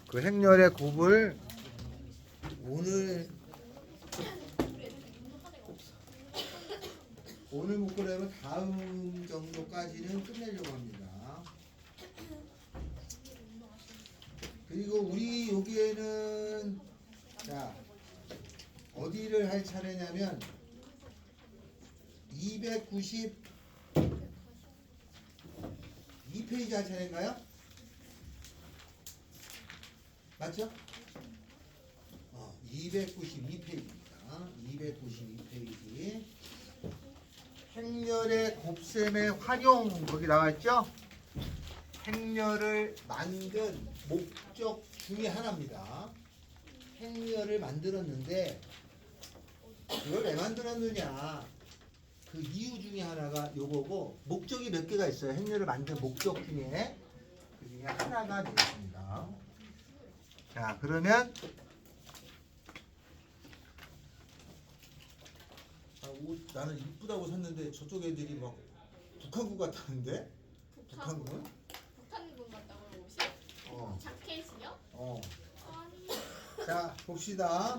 그 행렬의 곱을 오늘 목표라면 다음 정도까지는 끝내려고 합니다. 그리고 우리 여기에는 자 어디를 할 차례냐면 292페이지 할 차례인가요? 맞죠? 292페이지입니다. 292페이지. 행렬의 곱셈의 활용 거기 나와있죠? 행렬을 만든 목적 중에 하나입니다. 행렬을 만들었는데 이걸 왜 만들었느냐? 그 이유 중에 하나가 요거고 목적이 몇 개가 있어요. 행렬을 만든 목적 중에 그 중에 하나가 되겠습니다. 자 그러면 옷 나는 이쁘다고 샀는데 저쪽 애들이 막 북한군 같다는데? 북한군? 북한군 같다고요 옷이? 자켓이요? 아니. 자 봅시다.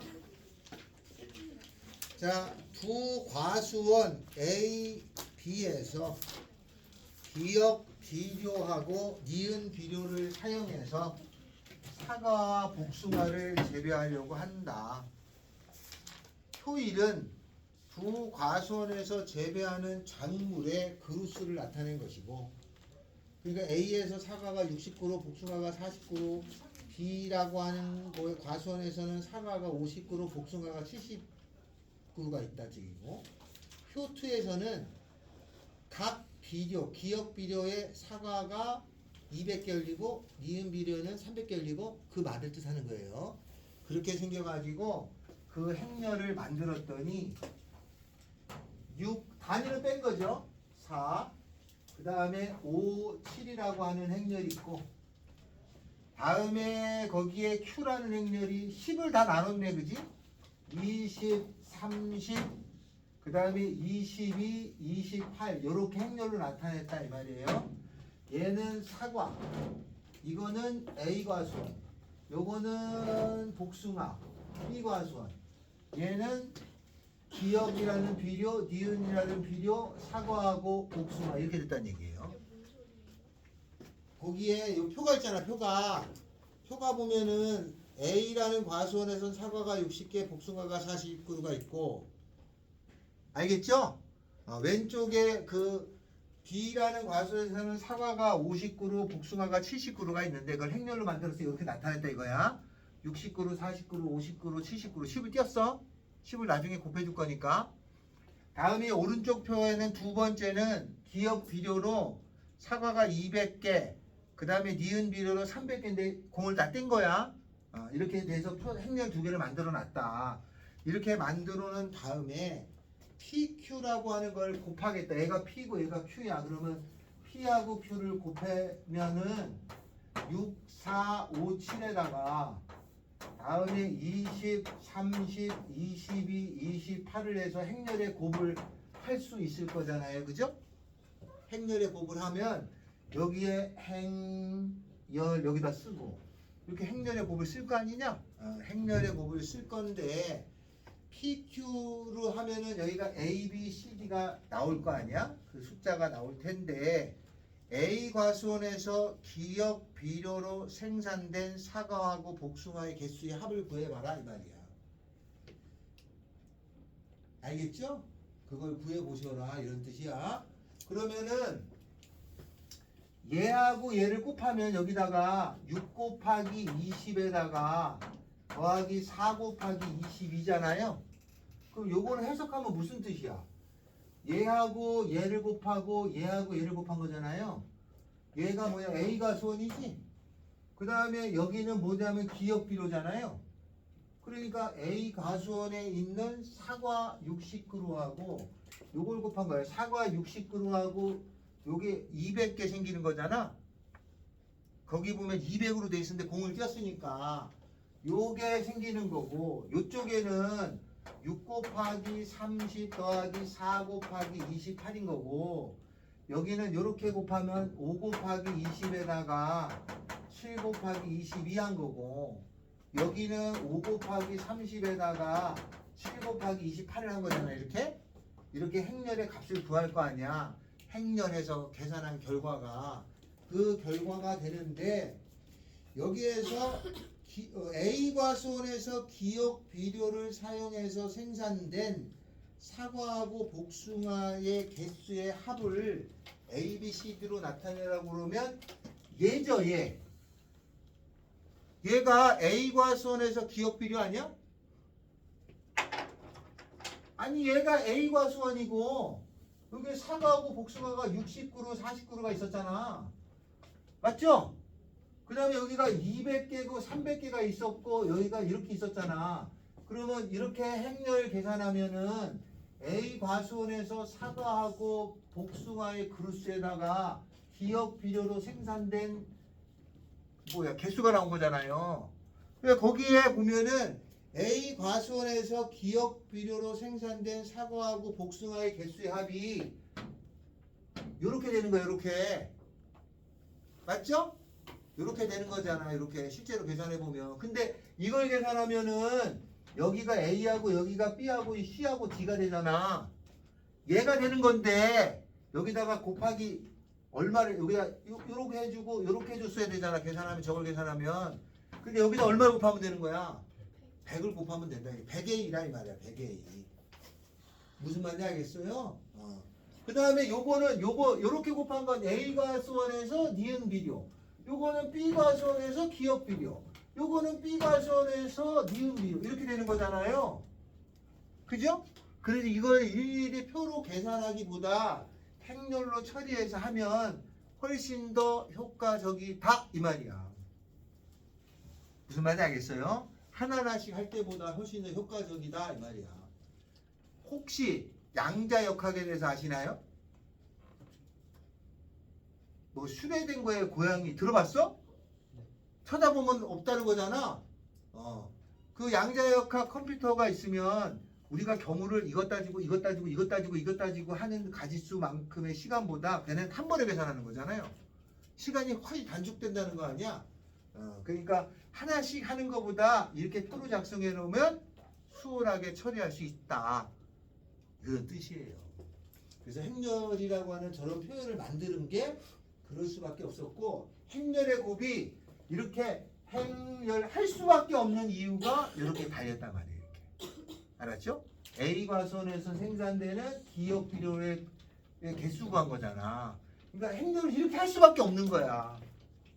자 두 과수원 A, B에서 기역 비료하고 니은 비료를 사용해서 사과와 복숭아를 재배하려고 한다. 효일은 두 과수원에서 재배하는 작물의 그루수를 나타낸 것이고, 그러니까 A에서 사과가 60그루, 복숭아가 40그루, B라고 하는 거의 과수원에서는 사과가 50그루, 복숭아가 70그루가 있다 지금이고, 효투에서는 각 비료, 기역 비료의 사과가 200개 열리고 니은 비료는 300개 열리고 그 말을 뜻하는 거예요. 그렇게 생겨가지고 그 행렬을 만들었더니 6 단위를 뺀 거죠. 4 그 다음에 5, 7이라고 하는 행렬이 있고 다음에 거기에 Q라는 행렬이 10을 다 나눴네 그지? 20, 30 그 다음에 22, 28 요렇게 행렬로 나타냈다 이 말이에요. 얘는 사과 이거는 A 과수원 요거는 복숭아 B 과수원 얘는 기역이라는 비료, 니은이라는 비료, 사과하고 복숭아 이렇게 됐다는 얘기예요. 거기에 요 표가 있잖아. 표가 보면은 A라는 과수원에서는 사과가 60개, 복숭아가 40그루가 있고 알겠죠? 왼쪽에 그 B라는 과수원에서는 사과가 50그루, 복숭아가 70그루가 있는데 그걸 행렬로 만들어서 이렇게 나타냈다 이거야. 60그루, 40그루, 50그루, 70그루 10을 띄었어. 10을 나중에 곱해줄 거니까. 다음에 오른쪽 표에는 두 번째는 기역 비료로 사과가 200개, 그 다음에 니은 비료로 300개인데 공을 다 뗀 거야. 이렇게 돼서 행렬 두 개를 만들어 놨다. 이렇게 만들어 놓은 다음에 PQ라고 하는 걸 곱하겠다. 얘가 P고 얘가 Q야. 그러면 P하고 Q를 곱하면은 6, 4, 5, 7에다가 다음에 20, 30, 22, 28을 해서 행렬의 곱을 할 수 있을 거잖아요. 그죠? 행렬의 곱을 하면 여기에 행열 여기다 쓰고 이렇게 행렬의 곱을 쓸 거 아니냐? 행렬의 곱을 쓸 건데 PQ로 하면은 여기가 A, B, C, D가 나올 거 아니야? 그 숫자가 나올 텐데 A 과수원에서 기역 비료로 생산된 사과하고 복숭아의 개수의 합을 구해봐라 이 말이야. 알겠죠? 그걸 구해보셔라 이런 뜻이야. 그러면은 얘하고 얘를 곱하면 여기다가 6 곱하기 20에다가 더하기 4 곱하기 22잖아요. 그럼 요거는 해석하면 무슨 뜻이야? 얘하고 얘를 곱하고 얘하고 얘를 곱한 거잖아요. 얘가 뭐야? A 과수원이지. 그 다음에 여기는 뭐냐면 기역 비료잖아요. 그러니까 A 과수원에 있는 사과 60그루하고 요걸 곱한 거예요. 사과 60그루하고 요게 200개 생기는 거잖아. 거기 보면 200으로 돼 있는데 공을 띄었으니까 요게 생기는 거고 요쪽에는 6 곱하기 30 더하기 4 곱하기 28인 거고 여기는 이렇게 곱하면 5 곱하기 20에다가 7 곱하기 22 한 거고, 여기는 5 곱하기 30에다가 7 곱하기 28을 한 거잖아. 이렇게 행렬의 값을 구할 거 아니야. 행렬에서 계산한 결과가 그 결과가 되는데, 여기에서 A 과수원에서 기억 비료를 사용해서 생산된 사과하고 복숭아의 개수의 합을 A, B, C, D로 나타내라고 그러면 얘죠, 얘. 얘가 A 과수원에서 기억 비료 아니야? 아니, 얘가 A 과수원이고 여기 사과하고 복숭아가 60그루, 40그루가 있었잖아. 맞죠? 그 다음에 여기가 200개고 300개가 있었고 여기가 이렇게 있었잖아. 그러면 이렇게 행렬 계산하면은 A 과수원에서 사과하고 복숭아의 그루스에다가 기억 비료로 생산된 개수가 나온 거잖아요. 그러니까 거기에 보면은 A 과수원에서 기억 비료로 생산된 사과하고 복숭아의 개수의 합이 이렇게 되는 거예요. 이렇게. 맞죠? 이렇게 되는 거잖아. 이렇게 실제로 계산해 보면. 근데 이걸 계산하면은 여기가 A하고 여기가 B하고 C하고 D가 되잖아. 얘가 되는 건데 여기다가 곱하기 얼마를 여기다 요렇게 해주고 요렇게 해줬어야 되잖아. 계산하면 저걸 계산하면. 근데 여기다 얼마를 곱하면 되는 거야? 100을 곱하면 된다. 100A라 이 말이야. 100A. 무슨 말인지 알겠어요? 그 다음에 요거는 요렇게 곱한 건 A 과수원에서 니은 비료. 요거는 B 과수원에서 기억 비료. 요거는 B 과수원에서 니은 비료. 이렇게 되는 거잖아요. 그죠? 그래서 이걸 일일이 표로 계산하기보다 행렬로 처리해서 하면 훨씬 더 효과적이다 이 말이야. 무슨 말인지 알겠어요? 하나하나씩 할 때보다 훨씬 더 효과적이다 이 말이야. 혹시 양자역학에 대해서 아시나요? 뭐 슈레딩 거의 고양이 들어봤어? 쳐다보면 없다는 거잖아. 그 양자역학 컴퓨터가 있으면 우리가 경우를 이것 따지고 이것 따지고 이것 따지고 이것 따지고 하는 가지수만큼의 시간보다 걔는 한 번에 계산하는 거잖아요. 시간이 훨씬 단축된다는 거 아니야? 그러니까 하나씩 하는 것보다 이렇게 표로 작성해 놓으면 수월하게 처리할 수 있다. 그런 뜻이에요. 그래서 행렬이라고 하는 저런 표현을 만드는 게 그럴 수밖에 없었고, 행렬의 곱이 이렇게 행렬할 수밖에 없는 이유가 이렇게 달렸단 말이에요. 이렇게. 알았죠? A 과수원에서 생산되는 기억 비료의 개수 구한 거잖아. 그러니까 행렬을 이렇게 할 수밖에 없는 거야.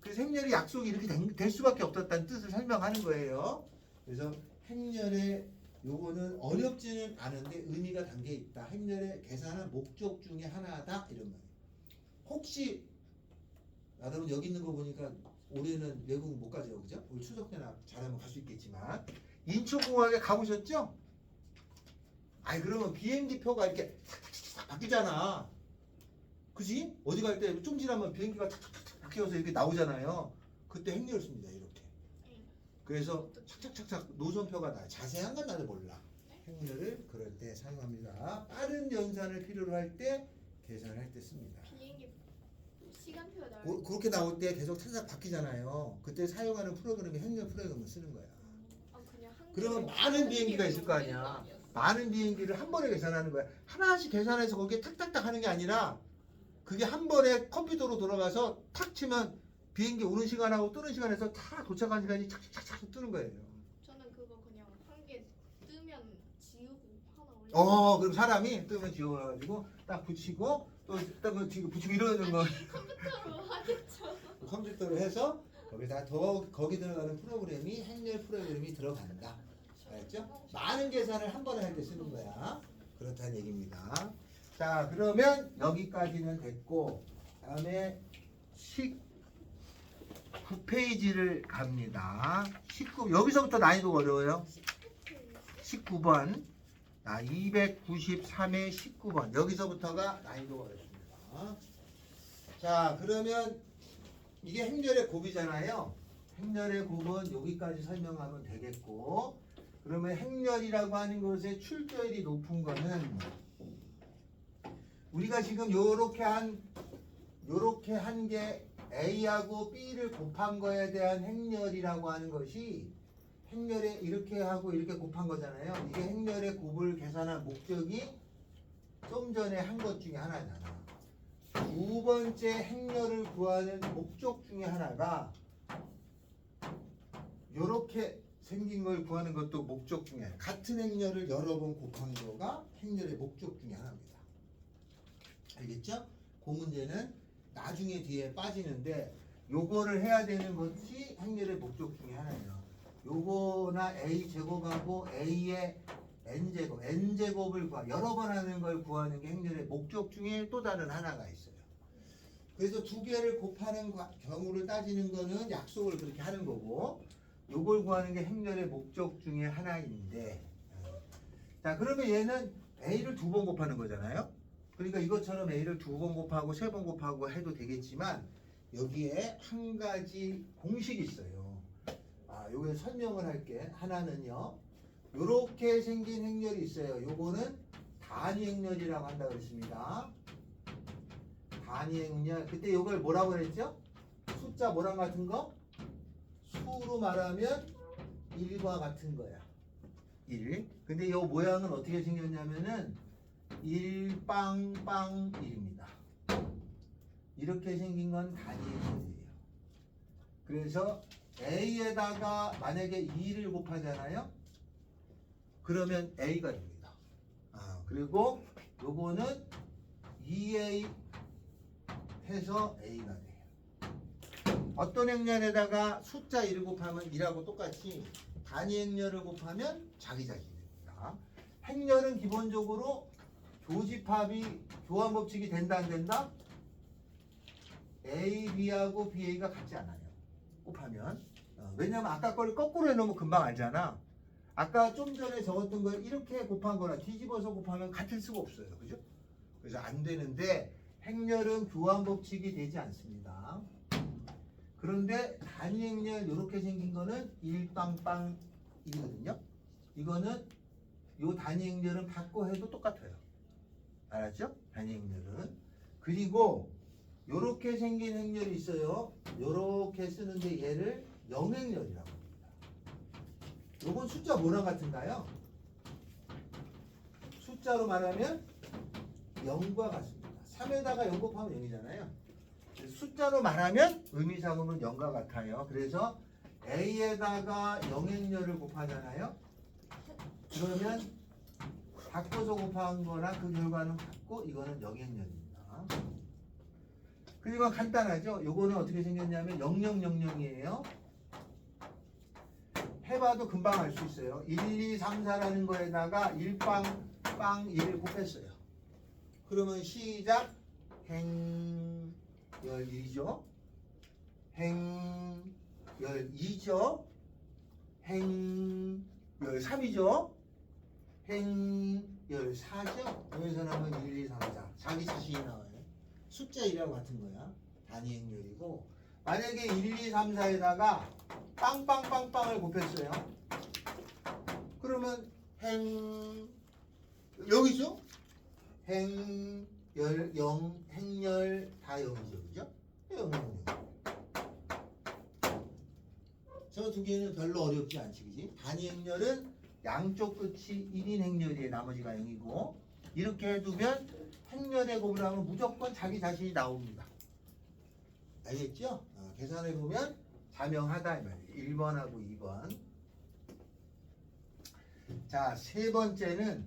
그래서 행렬의 약속이 이렇게 될 수밖에 없었다는 뜻을 설명하는 거예요. 그래서 행렬의 요거는 어렵지는 않은데 의미가 담겨 있다. 행렬의 계산한 목적 중에 하나다 이런 말. 혹시 여러분 여기 있는 거 보니까 올해는 외국 못 가죠, 그죠? 올 추석 때나 잘하면 갈 수 있겠지만 인천공항에 가보셨죠? 아니 그러면 비행기 표가 이렇게 탁탁탁 바뀌잖아. 그지? 어디 갈 때 좀 지나면 비행기가 탁탁탁 바뀌어서 이렇게 나오잖아요. 그때 행렬 씁니다 이렇게. 그래서 착착착착 노선표가 나. 자세한 건 나도 몰라. 행렬을 그럴 때 사용합니다. 빠른 연산을 필요로 할 때 계산을 할 때 씁니다. 비행기 시간표가 나올 그렇게 나올 때 계속 살짝 바뀌잖아요. 그때 사용하는 프로그램이 행렬 프로그램을 쓰는 거야. 그냥 한 그러면 개로 많은 비행기가 있을 거 비행기 아니야. 아니었어? 많은 비행기를 한 번에 계산하는 거야. 하나씩 계산해서 거기에 탁탁탁 하는 게 아니라 그게 한 번에 컴퓨터로 돌아가서 탁 치면 비행기 오는 시간하고 뜨는 시간에서 다 도착한 시간이 착착착착 뜨는 거예요. 저는 그거 그냥 한 개 뜨면 지우고 하나 올려. 그럼 사람이 뜨면 지워가지고 딱 붙이고 또 딱 지금 붙이고 이러는 거. 컴퓨터로 하겠죠. 컴퓨터로 해서 거기다 거기 들어가는 프로그램이 행렬 프로그램이 들어간다. 알았죠? 많은 계산을 한 번에 할 때 쓰는 거야. 그렇다는 얘기입니다. 자, 그러면 여기까지는 됐고 다음에 19페이지를 갑니다. 19 여기서부터 난이도가 어려워요. 19번. 293의 19번. 여기서부터가 난이도가 어렵습니다. 자, 그러면 이게 행렬의 곱이잖아요. 행렬의 곱은 여기까지 설명하면 되겠고, 그러면 행렬이라고 하는 것의 출제율이 높은 거는 우리가 지금 요렇게 한 게 A하고 B를 곱한 거에 대한 행렬이라고 하는 것이 행렬에 이렇게 하고 이렇게 곱한 거잖아요. 이게 행렬의 곱을 계산한 목적이 좀 전에 한 것 중에 하나잖아. 두 번째 행렬을 구하는 목적 중에 하나가 요렇게 생긴 걸 구하는 것도 목적 중에 하나. 같은 행렬을 여러 번 곱한 거가 행렬의 목적 중에 하나입니다. 알겠죠? 그 문제는 나중에 뒤에 빠지는데 요거를 해야 되는 것이 행렬의 목적 중에 하나예요. 요거나 A 제곱하고 A의 n제곱, n제곱을 여러 번 하는 걸 구하는 게 행렬의 목적 중에 또 다른 하나가 있어요. 그래서 두 개를 곱하는 경우를 따지는 거는 약속을 그렇게 하는 거고, 요걸 구하는 게 행렬의 목적 중에 하나인데, 자 그러면 얘는 A를 두 번 곱하는 거잖아요. 그러니까 이것처럼 A를 두 번 곱하고 세 번 곱하고 해도 되겠지만 여기에 한 가지 공식이 있어요. 요게 설명을 할게. 하나는요, 요렇게 생긴 행렬이 있어요. 요거는 단위 행렬이라고 한다고 했습니다. 단위 행렬. 그때 요걸 뭐라고 그랬죠? 숫자 뭐랑 같은 거? 수로 말하면 1과 같은 거야. 1. 근데 요 모양은 어떻게 생겼냐면은 1빵빵 1입니다. 이렇게 생긴 건 단위 행렬이에요. 그래서 A에다가 만약에 2를 곱하잖아요. 그러면 A가 됩니다. 그리고 요거는 2A 해서 A가 돼요. 어떤 행렬에다가 숫자 1을 곱하면 2하고 똑같이 단위 행렬을 곱하면 자기자기 됩니다. 행렬은 기본적으로 교집합이 교환 법칙이 된다 안 된다? A, B하고 BA가 같지 않아요. 곱하면. 왜냐면 아까 걸 거꾸로 해놓으면 금방 알잖아. 아까 좀 전에 적었던 걸 이렇게 곱한 거나 뒤집어서 곱하면 같을 수가 없어요. 그죠? 그래서 안 되는데 행렬은 교환 법칙이 되지 않습니다. 그런데 단위 행렬 이렇게 생긴 거는 1빵빵이거든요. 이거는 요 단위 행렬은 바꿔 해도 똑같아요. 알았죠? 단위 행렬은. 그리고 요렇게 생긴 행렬이 있어요. 요렇게 쓰는데 얘를 영행렬이라고 합니다. 요건 숫자 뭐랑 같은가요? 숫자로 말하면 0과 같습니다. 3에다가 0 곱하면 0이잖아요. 숫자로 말하면 의미상으로는 0과 같아요. 그래서 A에다가 영행렬을 곱하잖아요. 그러면 바꿔서 곱한 거나 그 결과는 같고 이거는 영행렬입니다. 그리고 간단하죠? 요거는 어떻게 생겼냐면 0000이에요. 해봐도 금방 알 수 있어요. 1, 2, 3, 4라는 거에다가 1빵 1을 곱했어요. 그러면 시작. 행열 1이죠. 행열 2죠. 행열 3이죠. 행열 4죠. 여기서 하면 1, 2, 3, 4. 자기 자신이 나와요. 숫자 1하고 같은 거야. 단위 행렬이고. 만약에 1, 2, 3, 4에다가 빵빵빵빵을 곱했어요. 그러면 여기죠? 행열 0, 행열 다 0이죠. 그죠? 0, 0, 0. 저 두 개는 별로 어렵지 않지, 그지? 단위 행렬은 양쪽 끝이 1인 행렬이에요. 나머지가 0이고. 이렇게 해두면 행렬의 곱을 하면 무조건 자기 자신이 나옵니다. 알겠죠? 계산해보면 자명하다 이 말이에요. 1번하고 2번. 자, 세 번째는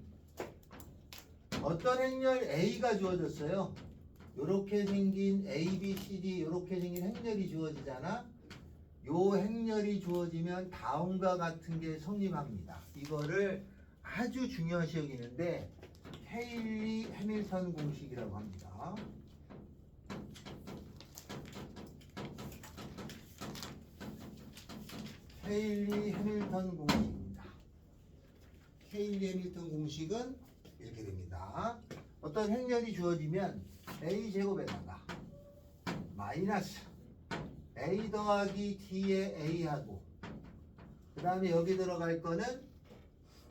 어떤 행렬 A가 주어졌어요. 요렇게 생긴 A, B, C, D 요렇게 생긴 행렬이 주어지잖아. 요 행렬이 주어지면 다음과 같은 게 성립합니다. 이거를 아주 중요시 여기는데 헤일리 해밀턴 공식이라고 합니다. 헤일리 해밀턴 공식입니다. 헤일리 해밀턴 공식은 이렇게 됩니다. 어떤 행렬이 주어지면 A 제곱에다가 마이너스 A 더하기 D의 A하고 그 다음에 여기 들어갈 거는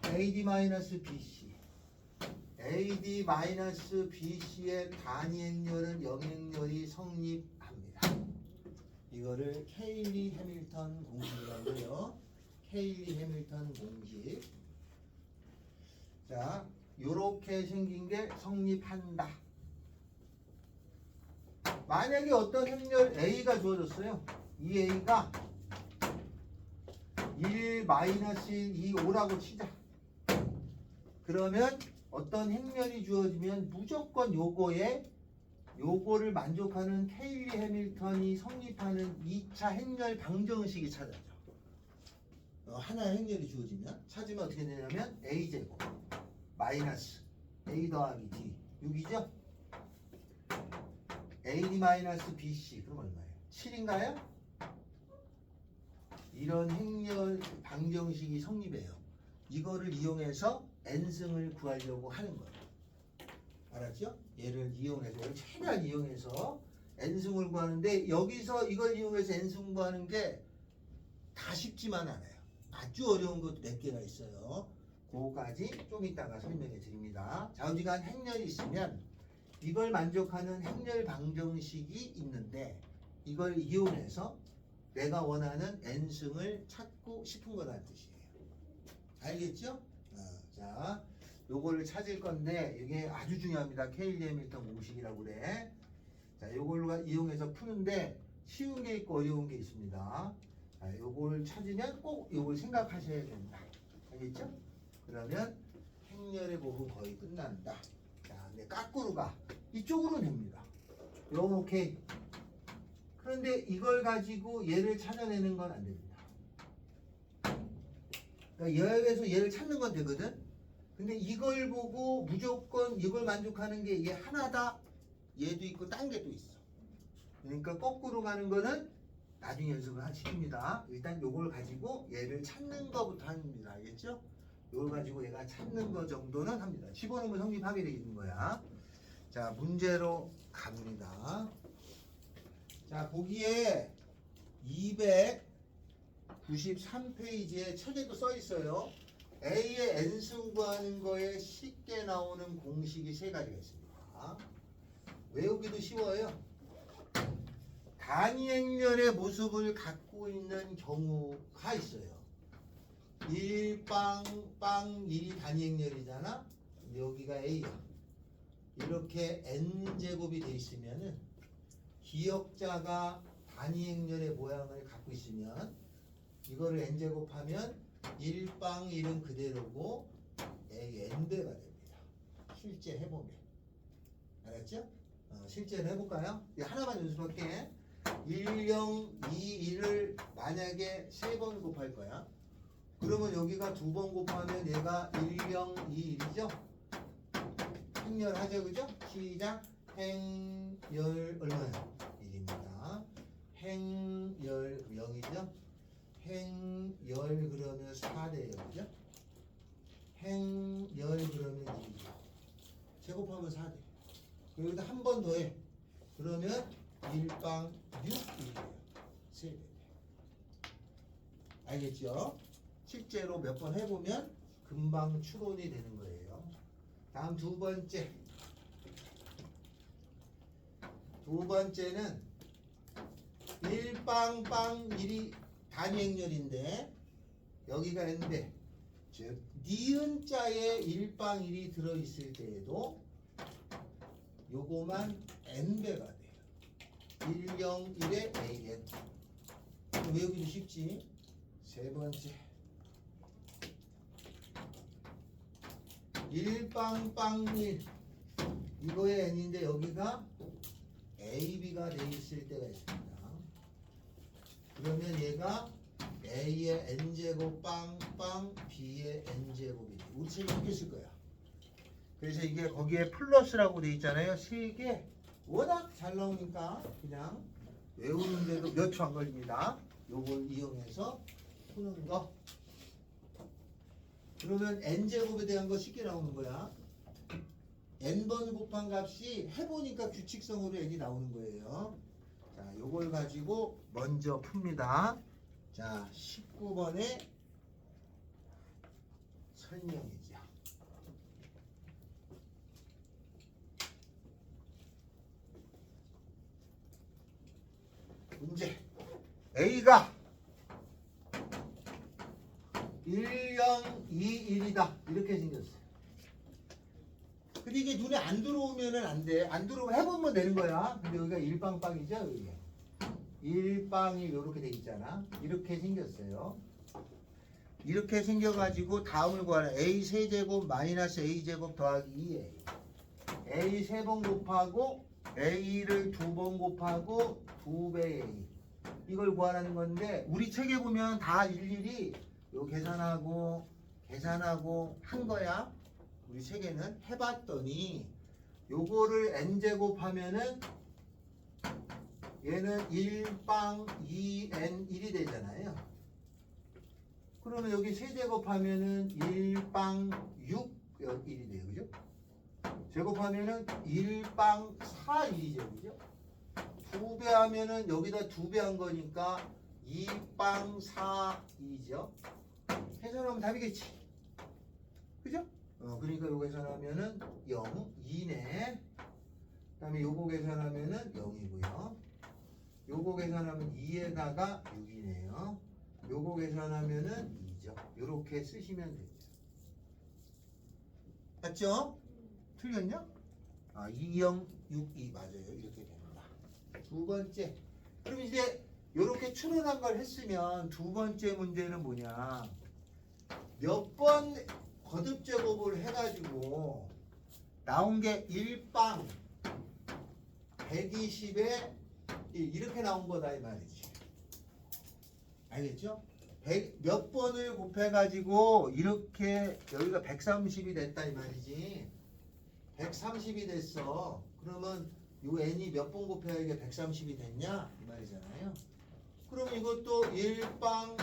AD 마이너스 BC AD-BC의 단위 행렬은 영행렬이 성립합니다. 이거를 케일리 해밀턴 공식이라고 해요. 케일리 해밀턴 공식. 자, 요렇게 생긴 게 성립한다. 만약에 어떤 행렬 A가 주어졌어요. 이 A가 1 마이너스 1, 2, 5라고 치자. 그러면 어떤 행렬이 주어지면 무조건 요거를 만족하는 케일리 해밀턴이 성립하는 2차 행렬 방정식이 찾아져. 하나의 행렬이 주어지면 찾으면 어떻게 되냐면 A제곱 마이너스 A 더하기 D 6이죠? AD 마이너스 BC 그럼 얼마예요? 7인가요? 이런 행렬 방정식이 성립해요. 이거를 이용해서 n승을 구하려고 하는 거예요. 알았죠? 얘를 최대한 이용해서 n승을 구하는데 여기서 이걸 이용해서 n승 구하는 게 다 쉽지만 않아요. 아주 어려운 것도 몇 개가 있어요. 그거까지 좀 이따가 설명해 드립니다. 좌우지간 행렬이 있으면 이걸 만족하는 행렬 방정식이 있는데 이걸 이용해서 내가 원하는 n승을 찾고 싶은 거라는 뜻이에요. 알겠죠? 자, 요거를 찾을 건데 이게 아주 중요합니다. 케일리 해밀턴 공식이라고 그래. 자, 요걸 이용해서 푸는데 쉬운 게 있고 어려운 게 있습니다. 자, 요걸 찾으면 꼭 요걸 생각하셔야 된다. 알겠죠? 그러면 행렬의 부분 거의 끝난다. 자, 근데 까꾸로 가. 이쪽으로 됩니다. 요렇게. 그런데 이걸 가지고 얘를 찾아내는 건 안 됩니다. 그러니까 여기에서 얘를 찾는 건 되거든. 근데 이걸 보고 무조건 이걸 만족하는 게 얘 하나다. 얘도 있고 딴 게 또 있어. 그러니까 거꾸로 가는 거는 나중에 연습을 시킵니다. 일단 요걸 가지고 얘를 찾는 거부터 합니다. 알겠죠? 요걸 가지고 얘가 찾는 거 정도는 합니다. 집어넣으면 성립하게 되는 거야. 자, 문제로 갑니다. 자, 보기에 293페이지에 책에도 써 있어요. A의 n승 구하는 거에 쉽게 나오는 공식이 세 가지가 있습니다. 외우기도 쉬워요. 단위 행렬의 모습을 갖고 있는 경우가 있어요. 1빵 1이 단위 행렬이잖아. 여기가 A야. 이렇게 n제곱이 돼 있으면은 기역자가 단위 행렬의 모양을 갖고 있으면 이거를 n제곱하면 1빵 1은 그대로고 n배가 됩니다. 실제 해보면. 알았죠? 실제로 해볼까요? 하나만 연습할게. 1, 0, 2, 1을 만약에 3번 곱할 거야. 그러면 여기가 2번 곱하면 얘가 1, 0, 2, 1이죠? 행렬하죠, 그죠? 시작. 행열 얼마야? 1입니다. 행열 0이죠? 행열 그러면 4대예요, 그죠? 행열 그러면 2죠. 제곱하면 4대. 그리고 여기다 한 번 더 해. 그러면 1빵 6, 1이에요. 3배. 알겠죠? 실제로 몇 번 해보면 금방 추론이 되는 거예요. 다음 두 번째. 두 번째는 1빵 1이 단위 행렬인데 여기가 n배. 즉 니은자에 1빵 1이 들어있을 때에도 요거만 n배가 돼요. 1, 0, 1에 an. 외우기도 쉽지. 세 번째. 1빵 1. 이거의 n인데 여기가 ab가 돼 있을 때가 있습니다. 그러면 얘가 a의 n제곱 빵 b의 n제곱이 돼. 우리 책에 이렇게 쓸 거야. 그래서 이게 거기에 플러스라고 돼 있잖아요. 세 개. 워낙 잘 나오니까 그냥 외우는데도 몇 초 안 걸립니다. 요걸 이용해서 푸는 거. 그러면 n제곱에 대한 거 쉽게 나오는 거야. n번 곱한 값이 해보니까 규칙성으로 n이 나오는 거예요. 자, 요걸 가지고 먼저 풉니다. 자, 19번에 설명이죠. A가 1, 0, 2, 1이다. 이렇게 생겼어요. 근데 이게 눈에 안 들어오면은 안 돼. 안 들어오면 해보면 되는 거야. 근데 여기가 일빵빵이죠, 여기. 일빵이 이렇게 돼 있잖아. 이렇게 생겼어요. 이렇게 생겨가지고 다음을 구하는 A 세제곱 마이너스 A 제곱 더하기 2A. A 3번 곱하고 A를 2번 곱하고 2배 A. 이걸 구하라는 건데 우리 책에 보면 다 일일이 요 계산하고 한 거야. 우리 책에는 해봤더니 요거를 n제곱 하면은 얘는 1빵 2n 1이 되잖아요. 그러면 여기 세제곱 하면은 1빵 6 1이 돼요. 그죠? 제곱하면은 1빵 4 1이죠. 그죠? 2배 하면은 여기다 2배 한 거니까 2빵 4 2죠. 계산하면 답이겠지. 그죠? 그러니까 요거 계산하면은 0, 2네. 그 다음에 요거 계산하면은 0이고요. 요거 계산하면 2에다가 6이네요. 요거 계산하면은 2죠. 요렇게 쓰시면 되죠. 맞죠? 틀렸냐? 2, 0, 6, 2 맞아요. 이렇게 됩니다. 두 번째. 그럼 이제 요렇게 추론한 걸 했으면 두 번째 문제는 뭐냐? 몇 번 거듭 제곱을 해가지고 나온 게 1빵 120에 이렇게 나온 거다 이 말이지. 알겠죠? 몇 번을 곱해가지고 이렇게 여기가 130이 됐다 이 말이지. 130이 됐어. 그러면 요 n이 몇 번 곱해야 이게 130이 됐냐 이 말이잖아요. 그럼 이것도 1빵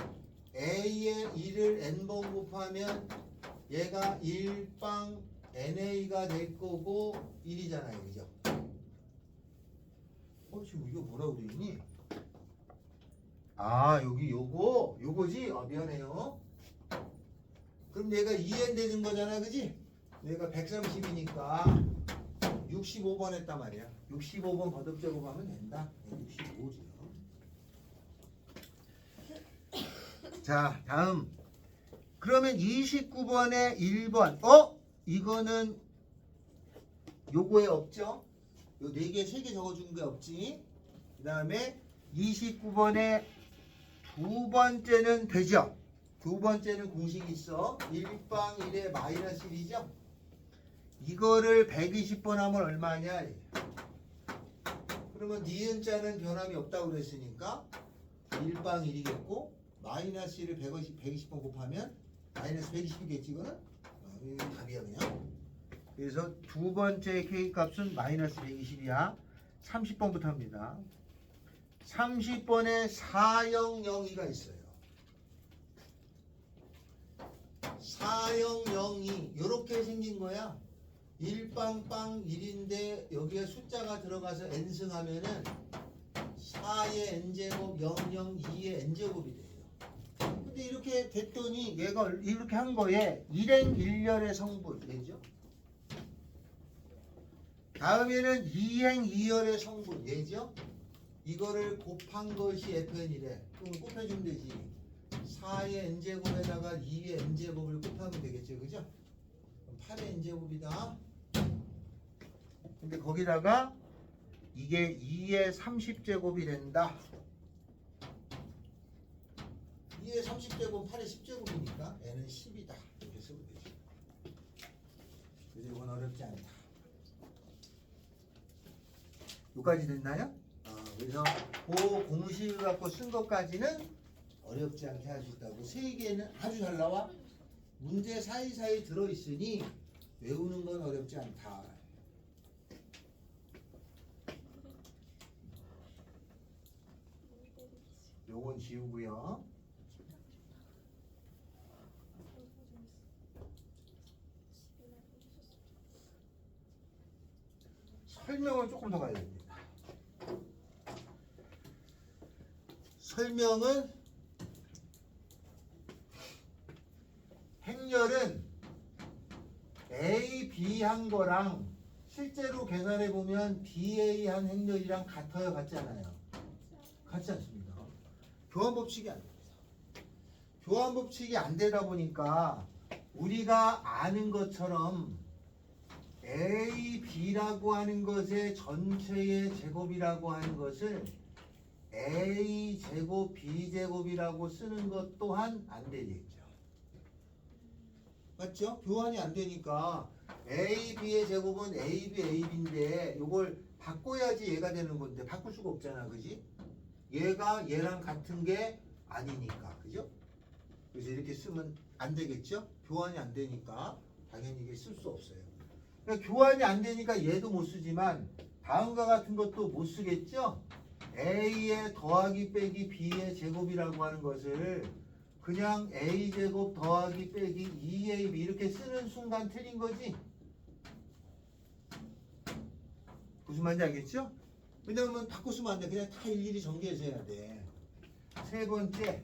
a의 2를 n번 곱하면 얘가 1빵 na가 될 거고 1이잖아요. 그죠? 지금 이거 뭐라고 되어 있니? 여기 요거지? 미안해요. 그럼 얘가 2n 되는 거잖아. 그지? 얘가 130이니까 65번 했단 말이야. 65번 거듭 제곱하면 된다. 65죠. 자, 다음. 그러면 29번에 1번. 이거는 요거에 없죠? 요 4개, 3개 적어준 게 없지? 그 다음에 29번에 두 번째는 되죠? 두 번째는 공식이 있어. 1빵 1에 마이너스 1이죠? 이거를 120번 하면 얼마냐? 그러면 니은자는 변함이 없다고 그랬으니까 1빵 1이겠고 마이너스 1을 120번 곱하면 마이너스 120이겠지 이거는? 이게 답이야 그냥. 그래서 두 번째 K값은 마이너스 120이야. 30번부터 합니다. 30번에 4002가 있어요. 4002 이렇게 생긴 거야. 1빵빵 1인데 여기에 숫자가 들어가서 n승하면은 4의 n제곱 00 2의 n제곱이 돼요. 근데 이렇게 됐더니 얘가 이렇게 한 거에 일행 일렬의 성분 되죠? 다음에는 2행 2열의 성분 얘죠? 이거를 곱한 것이 fn이래. 그럼 곱해주면 되지. 4의 n제곱에다가 2의 n제곱을 곱하면 되겠죠. 그죠? 8의 n제곱이다. 근데 거기다가 이게 2의 30제곱이 된다. 2의 30제곱 8의 10제곱이니까 n은 10이다. 이렇게 쓰면 되지. 그래서 이건 어렵지 않다. 여기까지 됐나요? 그래서 그 공식을 갖고 쓴 것까지는 어렵지 않게 할 수 있다고. 세 개는 아주 잘 나와. 문제 사이사이 들어있으니 외우는 건 어렵지 않다. 요건 지우고요. 설명을 조금 더 가야 됩니다. 설명은 행렬은 A, B 한 거랑 실제로 계산해 보면 BA 한 행렬이랑 같아요, 같지 않아요? 같지 않습니다. 교환 법칙이 안 됩니다. 교환 법칙이 안 되다 보니까 우리가 아는 것처럼 A, B라고 하는 것의 전체의 제곱이라고 하는 것을 A 제곱, B 제곱이라고 쓰는 것 또한 안 되겠죠. 맞죠? 교환이 안 되니까 A, B의 제곱은 A, B, A, B인데 이걸 바꿔야지 얘가 되는 건데 바꿀 수가 없잖아. 그지? 얘가 얘랑 같은 게 아니니까. 그죠? 그래서 이렇게 쓰면 안 되겠죠? 교환이 안 되니까 당연히 이게 쓸 수 없어요. 그러니까 교환이 안 되니까 얘도 못 쓰지만 다음과 같은 것도 못 쓰겠죠? A의 더하기 빼기 B의 제곱이라고 하는 것을 그냥 A제곱 더하기 빼기 2AB 이렇게 쓰는 순간 틀린 거지? 무슨 말인지 알겠죠? 왜냐면 바꿔 쓰면 안 돼. 그냥 다 일일이 전개해서 해야 돼. 세 번째,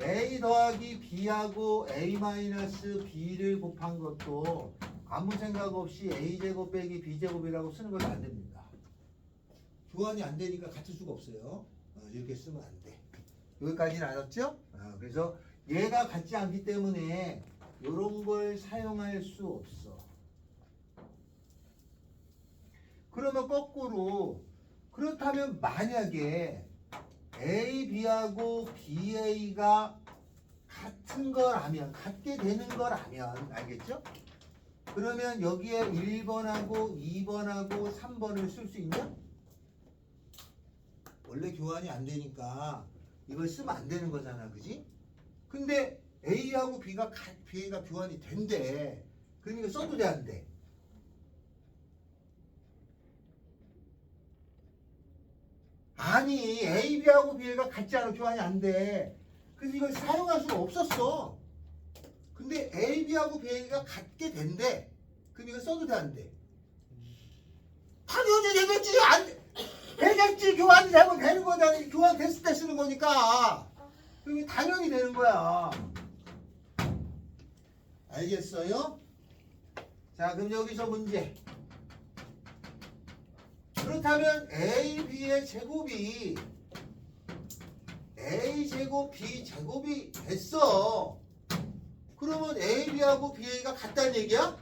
A 더하기 B하고 A 마이너스 B를 곱한 것도 아무 생각 없이 A제곱 빼기 B제곱이라고 쓰는 것도 안 됩니다. 교환이 안 되니까 같을 수가 없어요. 이렇게 쓰면 안 돼. 여기까지는 알았죠? 그래서 얘가 같지 않기 때문에 이런 걸 사용할 수 없어. 그러면 거꾸로 그렇다면 만약에 A, B하고 BA가 같은 거라면 같게 되는 거라면 알겠죠? 그러면 여기에 1번하고 2번하고 3번을 쓸 수 있냐? 원래 교환이 안 되니까 이걸 쓰면 안 되는 거잖아. 그지? 근데 A하고 B가 교환이 된대. 그러니까 써도 돼, 안 돼? 아니, A, B하고 B가 같지 않아 교환이 안 돼. 그래서 이걸 사용할 수가 없었어. 근데 A, B하고 B가 같게 된대. 그럼 이거 써도 돼, 안 돼? 당연히 되겠지. 안 돼. 되겠지. 교환이 되면 되는 거잖아. 교환 됐을 때 쓰는 거니까. 그럼 당연히 되는 거야. 알겠어요? 자, 그럼 여기서 문제. 그렇다면 A, B의 제곱이 A 제곱, B 제곱이 됐어. 그러면 A, B하고 BA가 같다는 얘기야?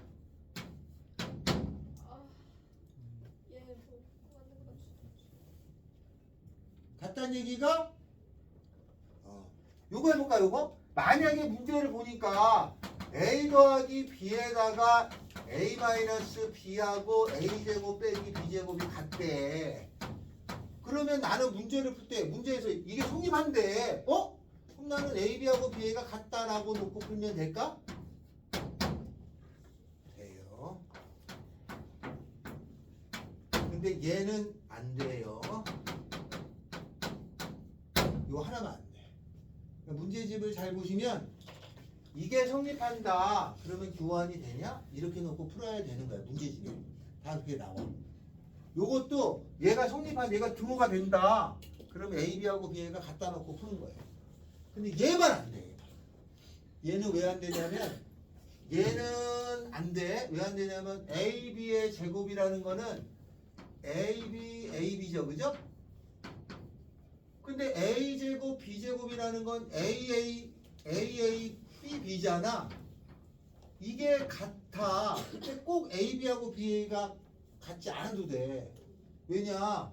같다는 얘기가? 요거 해볼까, 요거? 만약에 문제를 보니까 A 더하기 B에다가 A 마이너스 B하고 A제곱 빼기 B제곱이 같대. 그러면 나는 문제를 풀 때 문제에서 이게 성립한대. 그럼 나는 AB하고 BA가 같다라고 놓고 풀면 될까? 돼요. 근데 얘는 안 돼요. 요 하나만 안 돼. 그러니까 문제집을 잘 보시면 이게 성립한다. 그러면 교환이 되냐? 이렇게 놓고 풀어야 되는 거야. 문제집에. 다 그렇게 나와. 요것도 얘가 얘가 등호가 된다. 그러면 AB하고 BA가 갖다 놓고 푸는 거예요. 근데 얘만 안 돼. 얘는 왜 안 되냐면 얘는 안 돼. 왜 안 되냐면 AB의 제곱이라는 거는 AB죠. 그죠? 근데 A제곱, B제곱이라는 건 BB잖아. 이게 같아. 근데 꼭 AB하고 BA가 같지 않아도 돼. 왜냐?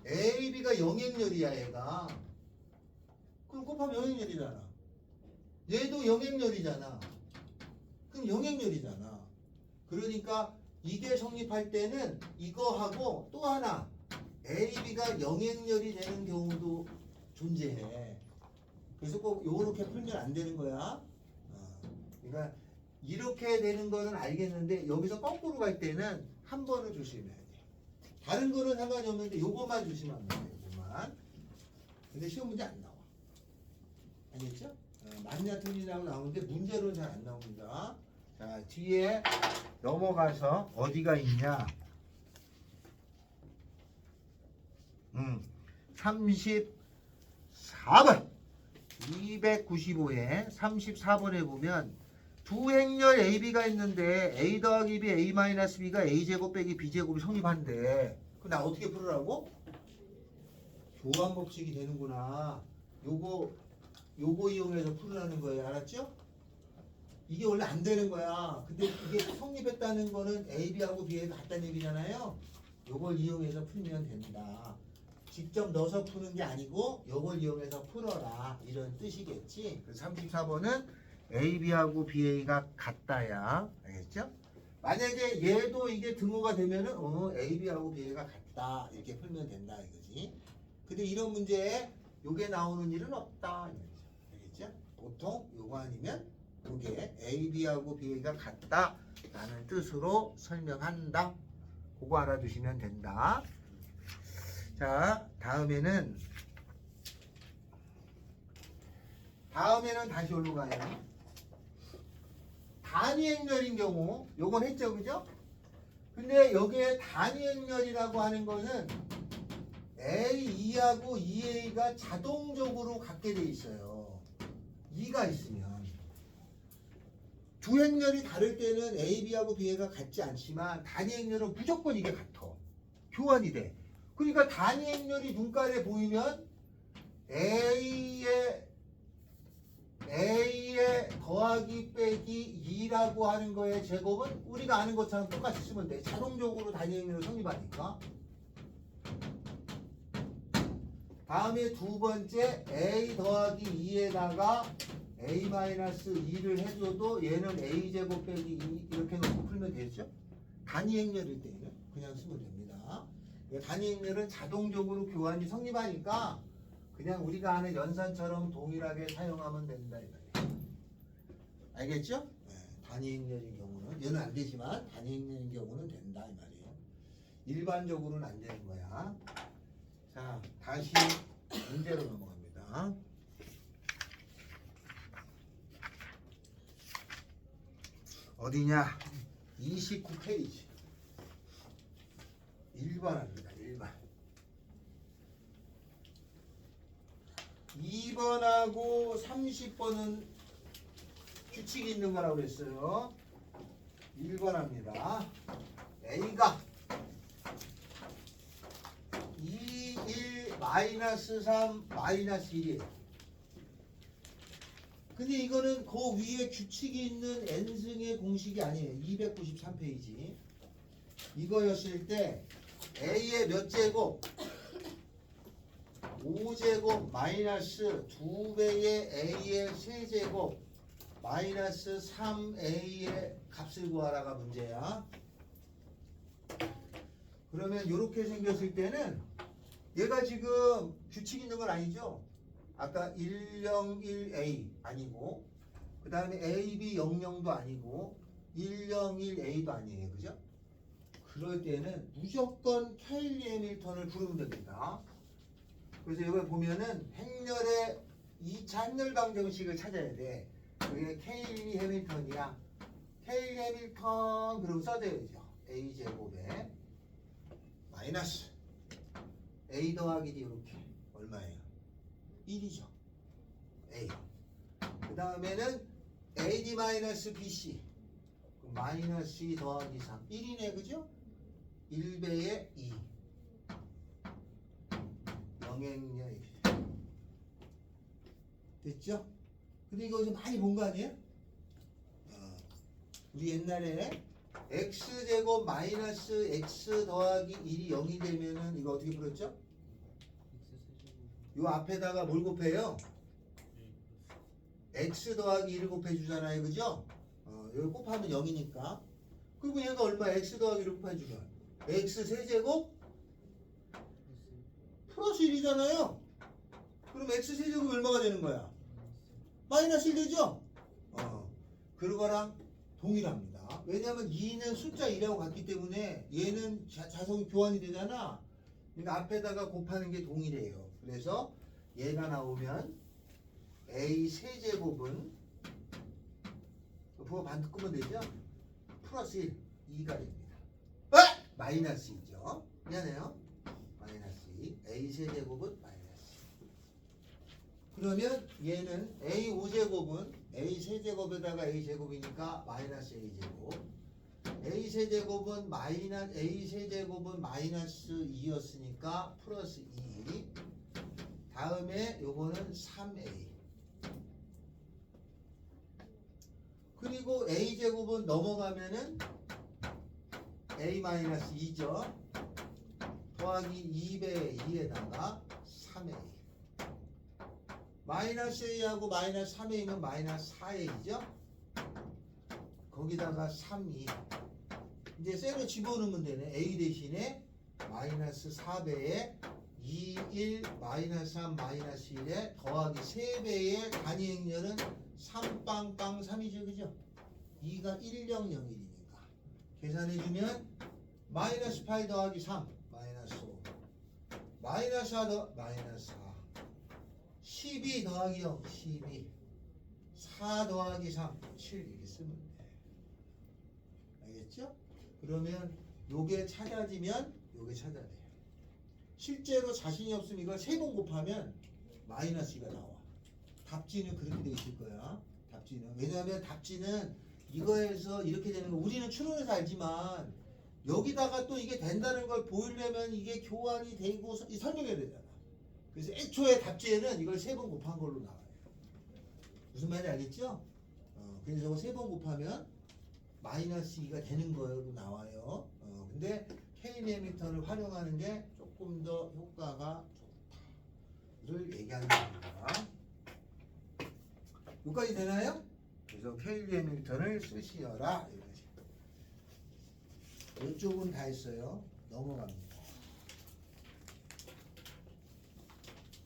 AB가 영행렬이야, 얘가. 그럼 곱하면 영행렬이잖아. 얘도 영행렬이잖아. 그럼 영행렬이잖아. 그러니까 이게 성립할 때는 이거하고 또 하나 AB가 영행렬이 되는 경우도 존재해. 그래서 꼭 요렇게 풀면 안 되는 거야. 그러니까 이렇게 되는 거는 알겠는데 여기서 거꾸로 갈 때는 한 번을 조심해야 돼. 다른 거는 상관이 없는데 요것만 조심하면 돼. 요것만. 근데 시험 문제 안 나와. 알겠죠? 맞냐 틀리냐고 나오는데 문제로는 잘 안 나옵니다. 자, 뒤에 넘어가서 어디가 있냐? 34번 295에 34번에 보면 두 행렬 AB가 있는데 A 더하기 B, A 마이너스 B가 A제곱 빼기 B제곱이 성립한대. 그럼 나 어떻게 풀으라고? 교환 법칙이 되는구나. 요거 이용해서 풀으라는 거예요. 알았죠? 이게 원래 안 되는 거야. 근데 이게 성립했다는 거는 AB하고 B가 같다는 얘기잖아요. 요걸 이용해서 풀면 된다. 직접 넣어서 푸는 게 아니고 요걸 이용해서 풀어라. 이런 뜻이겠지. 그래서 34번은 AB하고 BA가 같다야. 알겠죠? 만약에 얘도 이게 등호가 되면은 AB하고 BA가 같다. 이렇게 풀면 된다 이거지. 근데 이런 문제에 요게 나오는 일은 없다. 이거죠. 알겠죠? 보통 요거 아니면 요게 AB하고 BA가 같다 라는 뜻으로 설명한다. 그거 알아두시면 된다. 자, 다음에는 다시 올로 가요. 단위행렬인 경우 요건 했죠, 그죠? 근데 여기에 단위행렬이라고 하는 거는 A2하고 2A가 자동적으로 같게 돼 있어요. 2가 있으면 두 행렬이 다를 때는 AB하고 BA가 같지 않지만 단위행렬은 무조건 이게 같아. 교환이 돼. 그러니까 단위행렬이 눈깔에 보이면 A의 더하기 빼기 2라고 하는 거의 제곱은 우리가 아는 것처럼 똑같이 쓰면 돼. 자동적으로 단위행렬을 성립하니까. 다음에 두 번째 A 더하기 2에다가 A-2를 해줘도 얘는 A제곱 빼기 2 이렇게 놓고 풀면 되죠? 단위행렬일 때는 그냥 쓰면 됩니다. 단위행렬은 자동적으로 교환이 성립하니까 그냥 우리가 아는 연산처럼 동일하게 사용하면 된다 이 말이에요. 알겠죠? 네, 단위행렬인 경우는 얘는 안 되지만 단위행렬인 경우는 된다 이 말이에요. 일반적으로는 안 되는 거야. 자, 다시 문제로 넘어갑니다. 어디냐? 29페이지 1번 합니다. 1번 2번하고 30번은 규칙이 있는 거라고 그랬어요. 1번 합니다. A가 2, 1, 마이너스 3, 마이너스 1이에요. 근데 이거는 그 위에 규칙이 있는 n승의 공식이 아니에요. 293페이지. 이거였을 때 A의 몇 제곱? 5제곱 마이너스 2배의 A의 세제곱 마이너스 3A의 값을 구하라가 문제야. 그러면 이렇게 생겼을 때는 얘가 지금 규칙 있는 건 아니죠? 아까 101A 아니고 그 다음에 AB00도 아니고 101A도 아니에요. 그죠? 그럴 때는 무조건 케일리 해밀턴을 부르면 됩니다. 그래서 여기 보면은 행렬의 2차 행렬 방정식을 찾아야 돼. 그게 케일리 해밀턴이야. 케일리 해밀턴 그러고 써줘야죠. A제곱에 마이너스 A 더하기 D 이렇게 얼마예요? 1이죠. A. 그 다음에는 AD-BC 마이너스 2 더하기 3 1이네 그죠? 1배의 2 영행렬 됐죠? 근데 이거 좀 많이 본 거 아니에요? 우리 옛날에 x제곱 마이너스 x 더하기 1이 0이 되면은 이거 어떻게 풀었죠? 요 앞에다가 뭘 곱해요? x 더하기 1을 곱해주잖아요. 그죠? 여기 곱하면 0이니까. 그리고 얘가 얼마? x 더하기 1을 곱해주면 x 세제곱 플러스 1이잖아요. 그럼 x 세제곱이 얼마가 되는 거야? 마이너스 1 되죠? 그거랑 동일합니다. 왜냐하면 2는 숫자 2라고 같기 때문에 얘는 자석이 교환이 되잖아. 그러니까 앞에다가 곱하는 게 동일해요. 그래서 얘가 나오면 A 세제곱은 부호 반드 끄면 되죠? 플러스 1, 2가 됩니다. 마이너스 2죠. 미안해요. 마이너스 2. A 세제곱은 마이너스 2. 그러면 얘는 A 5제곱은 A 세제곱에다가 A 제곱이니까 마이너스 A 제곱. A 세제곱은 A 세제곱은 마이너스 2였으니까 플러스 2. 다음에 요거는 3a. 그리고 a제곱은 넘어가면은 a-2죠. 더하기 2배 2에다가 3a. 마이너스 a하고 마이너스 3a면 마이너스 4a죠. 거기다가 3이. 이제 셀을 집어넣으면 되네. a 대신에 마이너스 4배에 2, 1, 마이너스 3, 마이너스 1에 더하기 3배의 단위 행렬은 3빵빵 3이죠. 그죠? 2가 1001이니까 계산해주면 마이너스 8 더하기 3 마이너스 5 마이너스 4 더 마이너스 4 12 더하기 0 12 4 더하기 3 7 이렇게 쓰면 돼. 알겠죠? 그러면 요게 찾아지면 요게 찾아야 돼요. 실제로 자신이 없으면 이걸 3번 곱하면 마이너스가 나와. 답지는 그렇게 돼 있을 거야. 답지는. 왜냐하면 답지는 이거에서 이렇게 되는 거 우리는 추론해서 알지만 여기다가 또 이게 된다는 걸 보이려면 이게 교환이 되고 설명해야 되잖아. 그래서 애초에 답지에는 이걸 3번 곱한 걸로 나와요. 무슨 말인지 알겠죠? 그래서 이거 3번 곱하면 마이너스 2가 되는 거로 나와요. 근데 K리미터를 활용하는 게 조금 더 효과가 좋다를 얘기하는 겁니다. 여기까지 되나요? 그래서 K리미터를 쓰시어라 이거지. 이쪽은 다 했어요. 넘어갑니다.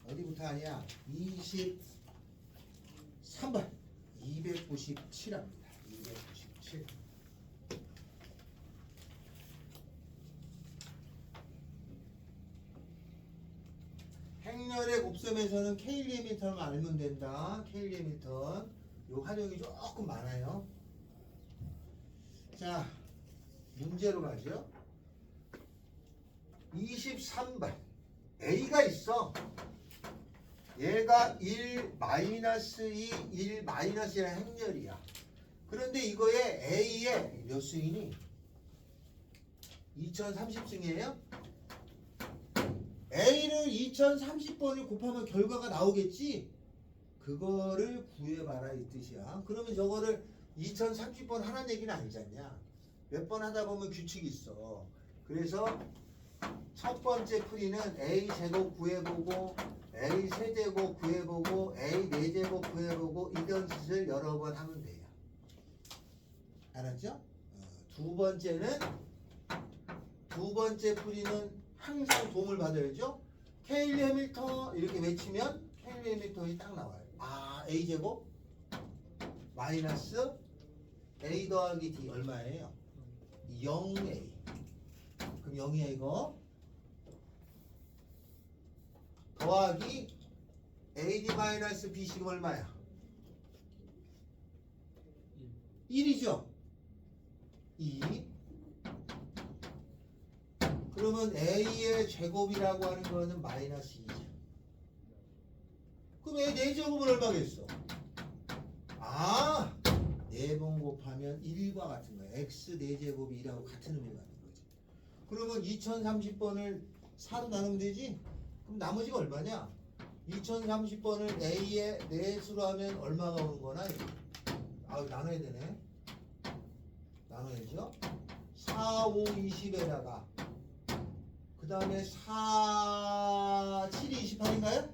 어디부터 하냐? 23번 297합니다. 297. 행렬의 곱셈에서는 K리미터만 알면 된다. K리미터 요 활용이 조금 많아요. 자, 문제로 가죠. 23번 A가 있어. 얘가 1, 마이너스 2, 1, 마이너스 1의 행렬이야. 그런데 이거에 A의 몇 승이니? 2030승이에요? A를 2030번을 곱하면 결과가 나오겠지? 그거를 구해봐라 이 뜻이야. 그러면 저거를 2030번 하라는 얘기는 아니지 않냐? 몇 번 하다 보면 규칙이 있어. 그래서 첫 번째 풀이는 A 제곱 구해보고 A 세제곱 구해보고 A 네제곱 구해보고 이런 짓을 여러 번 하면 돼요. 알았죠? 두 번째 풀이는 항상 도움을 받아야죠. 케일리 해밀턴 이렇게 외치면 케일리 해밀턴이 딱 나와요. 아, A 제곱 마이너스 A 더하기 D 얼마예요? 0A. 그럼 0이야 이거. 더하기 AD 마이너스 BC가 얼마야? 1이죠? 2. 그러면 A의 제곱이라고 하는 거는 마이너스 2죠. 그럼 A 4제곱은 얼마겠어? 아! 4번 곱하면 1과 같은 거야. X 4제곱이 2하고 같은 의미가 있는 거지. 그러면 2030번을 4로 나누면 되지? 그럼 나머지가 얼마냐? 2030번을 A의 4수로 하면 얼마가 오는 거나? 아, 나눠야 되네. 나눠야죠. 4, 5, 20에다가 그 다음에 4, 7이 28인가요?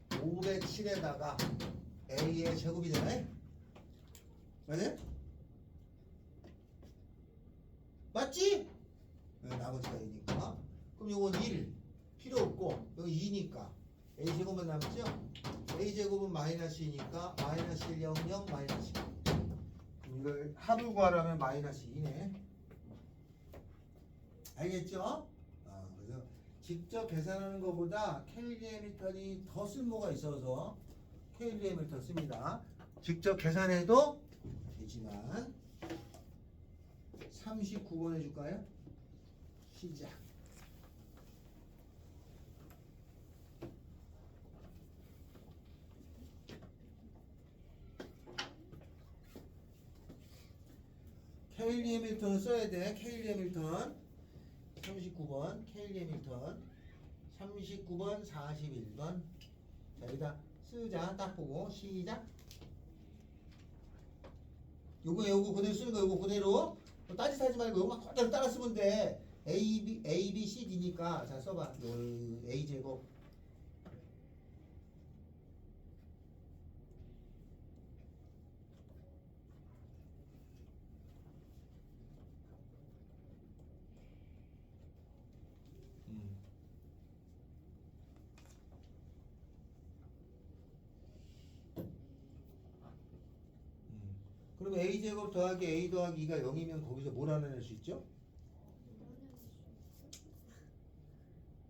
507에다가 A의 제곱이 되나요? 맞아요? 맞지? 네, 나머지가 2니까. 그럼 요건 1 필요 없고 여기 2니까 A 제곱만 남죠? A 제곱은 마이너스 2니까 마이너스 1, 0, 0, 마이너스 2. 그럼 이걸 합을 구하려면 마이너스 2네. 알겠죠? 그래서 직접 계산하는 것보다 K리미터이 더 쓸모가 있어서 K리미터 씁니다. 직접 계산해도 되지만 39번 해줄까요? 시작. 케일리 해밀턴을 써야 돼. 케일리 해밀턴 39번 케일리 해밀턴 39번, 41번. 자, 여기다 쓰자. 딱 보고 시작. 요거 그대로 쓰는 거 요거 그대로 따짓하지 말고 요거만 그대로 따라 쓰면 돼. A, B, C, D니까 자 써봐. 요 A 제곱 그럼 A 제곱 더하기 A 더하기 2가 0이면 거기서 뭘 알아낼 수 있죠?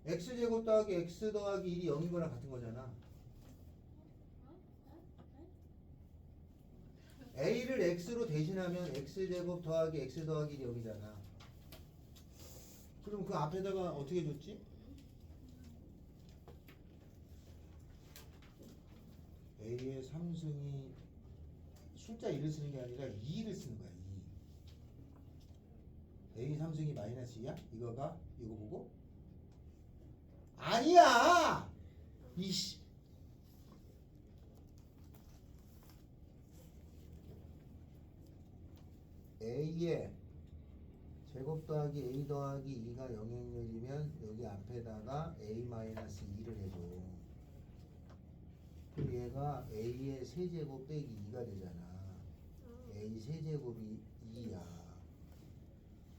X 제곱 더하기 X 더하기 1이 0인 거랑 같은 거잖아. A를 X로 대신하면 X 제곱 더하기 X 더하기 1이 0이잖아. 그럼 그 앞에다가 어떻게 줬지? A의 3승이 숫자 1을 쓰는 게 아니라 2를 쓰는 거야. 2. A 3승이 마이너스 2야? 이거가 이거 보고? 아니야. 이씨. A의 제곱 더하기 A 더하기 2가 영역률이면 여기 앞에다가 A 마이너스 2를 해줘. 그럼 얘가 A의 세제곱 빼기 2가 되잖아. A 세제곱이 2야.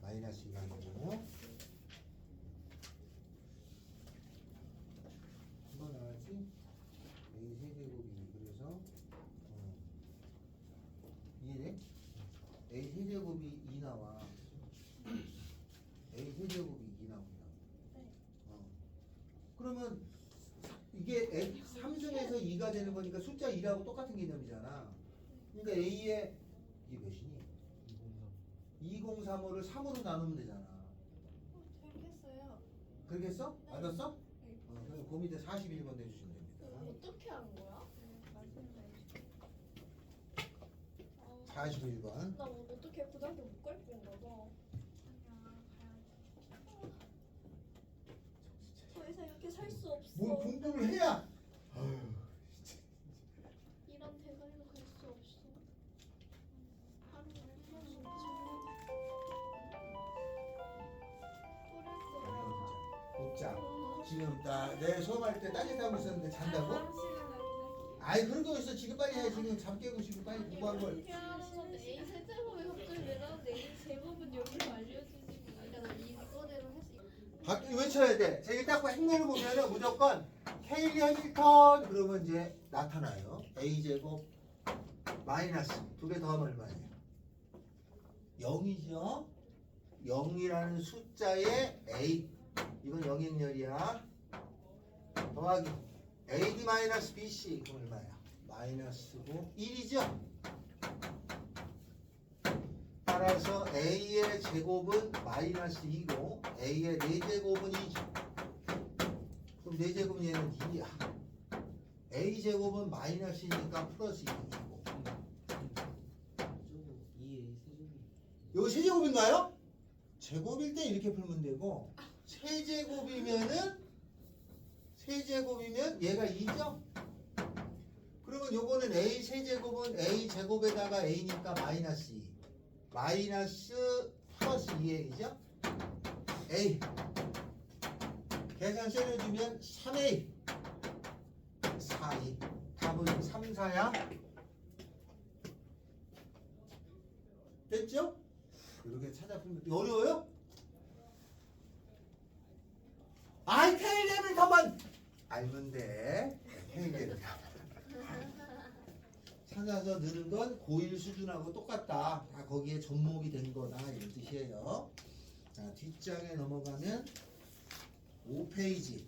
마이너스 2가 되고. 이거 나왔지? A 세제곱이 2. 그래서 이해돼? A 세제곱이 2 나와. A 세제곱이 2 나온다. 그러면 이게 3승에서 2가 되는 거니까 숫자 2하고 똑같은 개념이잖아. 그러니까 A의 이게 몇이니? 2035를 3으로 나누면 되잖아. 알겠어요. 그러겠어? 네. 알았어? 네. 그럼 그 밑에 41번 내주시면 됩니다. 어떻게 하는 거야? 41번. 나 어떻게 고등학교 못 갈 건가 봐. 더 이상 이렇게 살 수 없어. 뭘 공부를 해야. 이런 대가리로 갈 수 없어. 하루 종일 자, 지금 내 수업할 때 따뜻하고 있었는데 잔다고? 아이 그런 거 있어. 지금 빨리 해. 지금 잠 깨고 지금 빨리 공부한 걸. A 세제곱이 갑자기 왜 나오는데 A 제곱은 여기서 알려주지. 그러니까 나 이거대로 했어. 외쳐야 돼. 자, 일단 그 행렬을 보면은 무조건 케일리 해밀턴 그러면 이제 나타나요. A 제곱 마이너스 두 개 더하면 얼마예요? 0이죠. 0이라는 숫자의 A 이건 영행렬이야. 더하기 AD 마이너스 BC 그럼 얼마야? 마이너스고 1이죠. 따라서 A의 제곱은 마이너스 2고 A의 4제곱은 2죠. 그럼 4제곱은 얘는 2야. A 제곱은 마이너스니까 플러스 2이고. 이거 세제곱인가요? 제곱일 때 이렇게 풀면 되고 세제곱이면 얘가 2죠? 그러면 요거는 A 세제곱은 A 제곱에다가 A니까 마이너스 2 마이너스 플러스 2A죠? A 계산 세려주면 3A 4, 2 답은 3, 4야 됐죠? 이렇게 찾아보면 어려워요? 아이 테일레벨 더만 알면 돼. 테일레벨 찾아서 느는 건 고1 수준하고 똑같다. 다 거기에 접목이 된 거다 이런 뜻이에요. 자 뒷장에 넘어가면 5페이지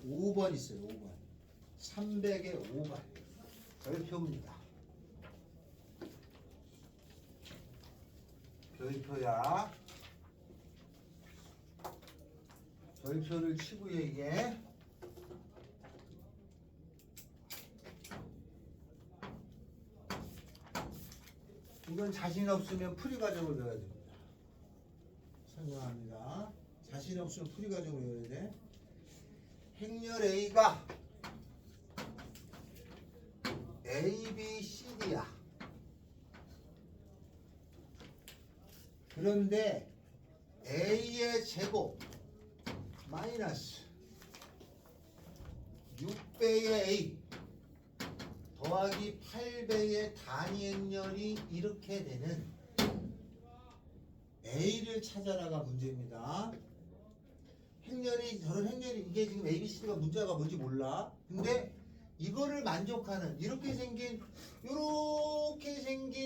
5번 있어요. 5번 300의 5번 별표입니다. 별표야. 별표를 치고 얘기해. 이건 자신 없으면 풀이 과정을 외워야 됩니다. 설명합니다. 자신 없으면 풀이 과정을 외워야 돼. 행렬 A가 A, B, C, D야. 그런데 A의 제곱 마이너스 6배의 A 더하기 8배의 단위 행렬이 이렇게 되는 A를 찾아라가 문제입니다. 행렬이 저런 행렬이 이게 지금 A, B, C가 문제가 뭔지 몰라. 근데 이거를 만족하는 이렇게 생긴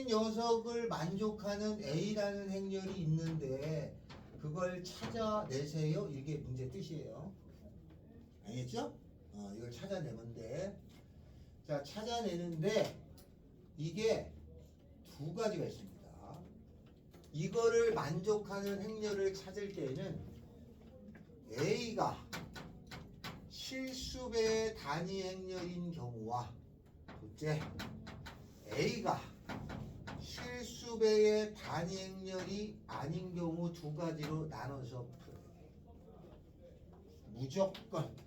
녀석을 만족하는 A라는 행렬이 있는데 그걸 찾아내세요. 이게 문제 뜻이에요. 알겠죠? 이걸 찾아내면 돼. 자, 찾아내는데 이게 두 가지가 있습니다. 이거를 만족하는 행렬을 찾을 때에는 A가 실수배의 단위 행렬인 경우와 둘째 A가 실수배의 단위 행렬이 아닌 경우 두 가지로 나눠서 풀어야 돼.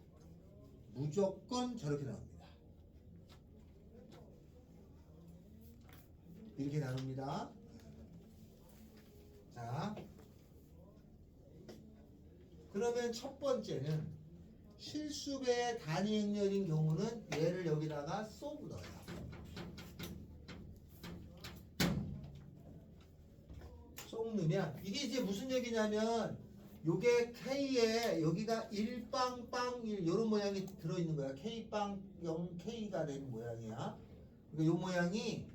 무조건 저렇게 나옵니다. 이렇게 나눕니다. 자, 그러면 첫 번째는 실수배의 단위 행렬인 경우는 얘를 여기다가 쏙 넣어요. 쏙 넣으면 이게 이제 무슨 얘기냐면 요게 K에 여기가 1빵빵 1 요런 모양이 들어있는 거야. K빵 0K가 된 모양이야. 그러니까 요 모양이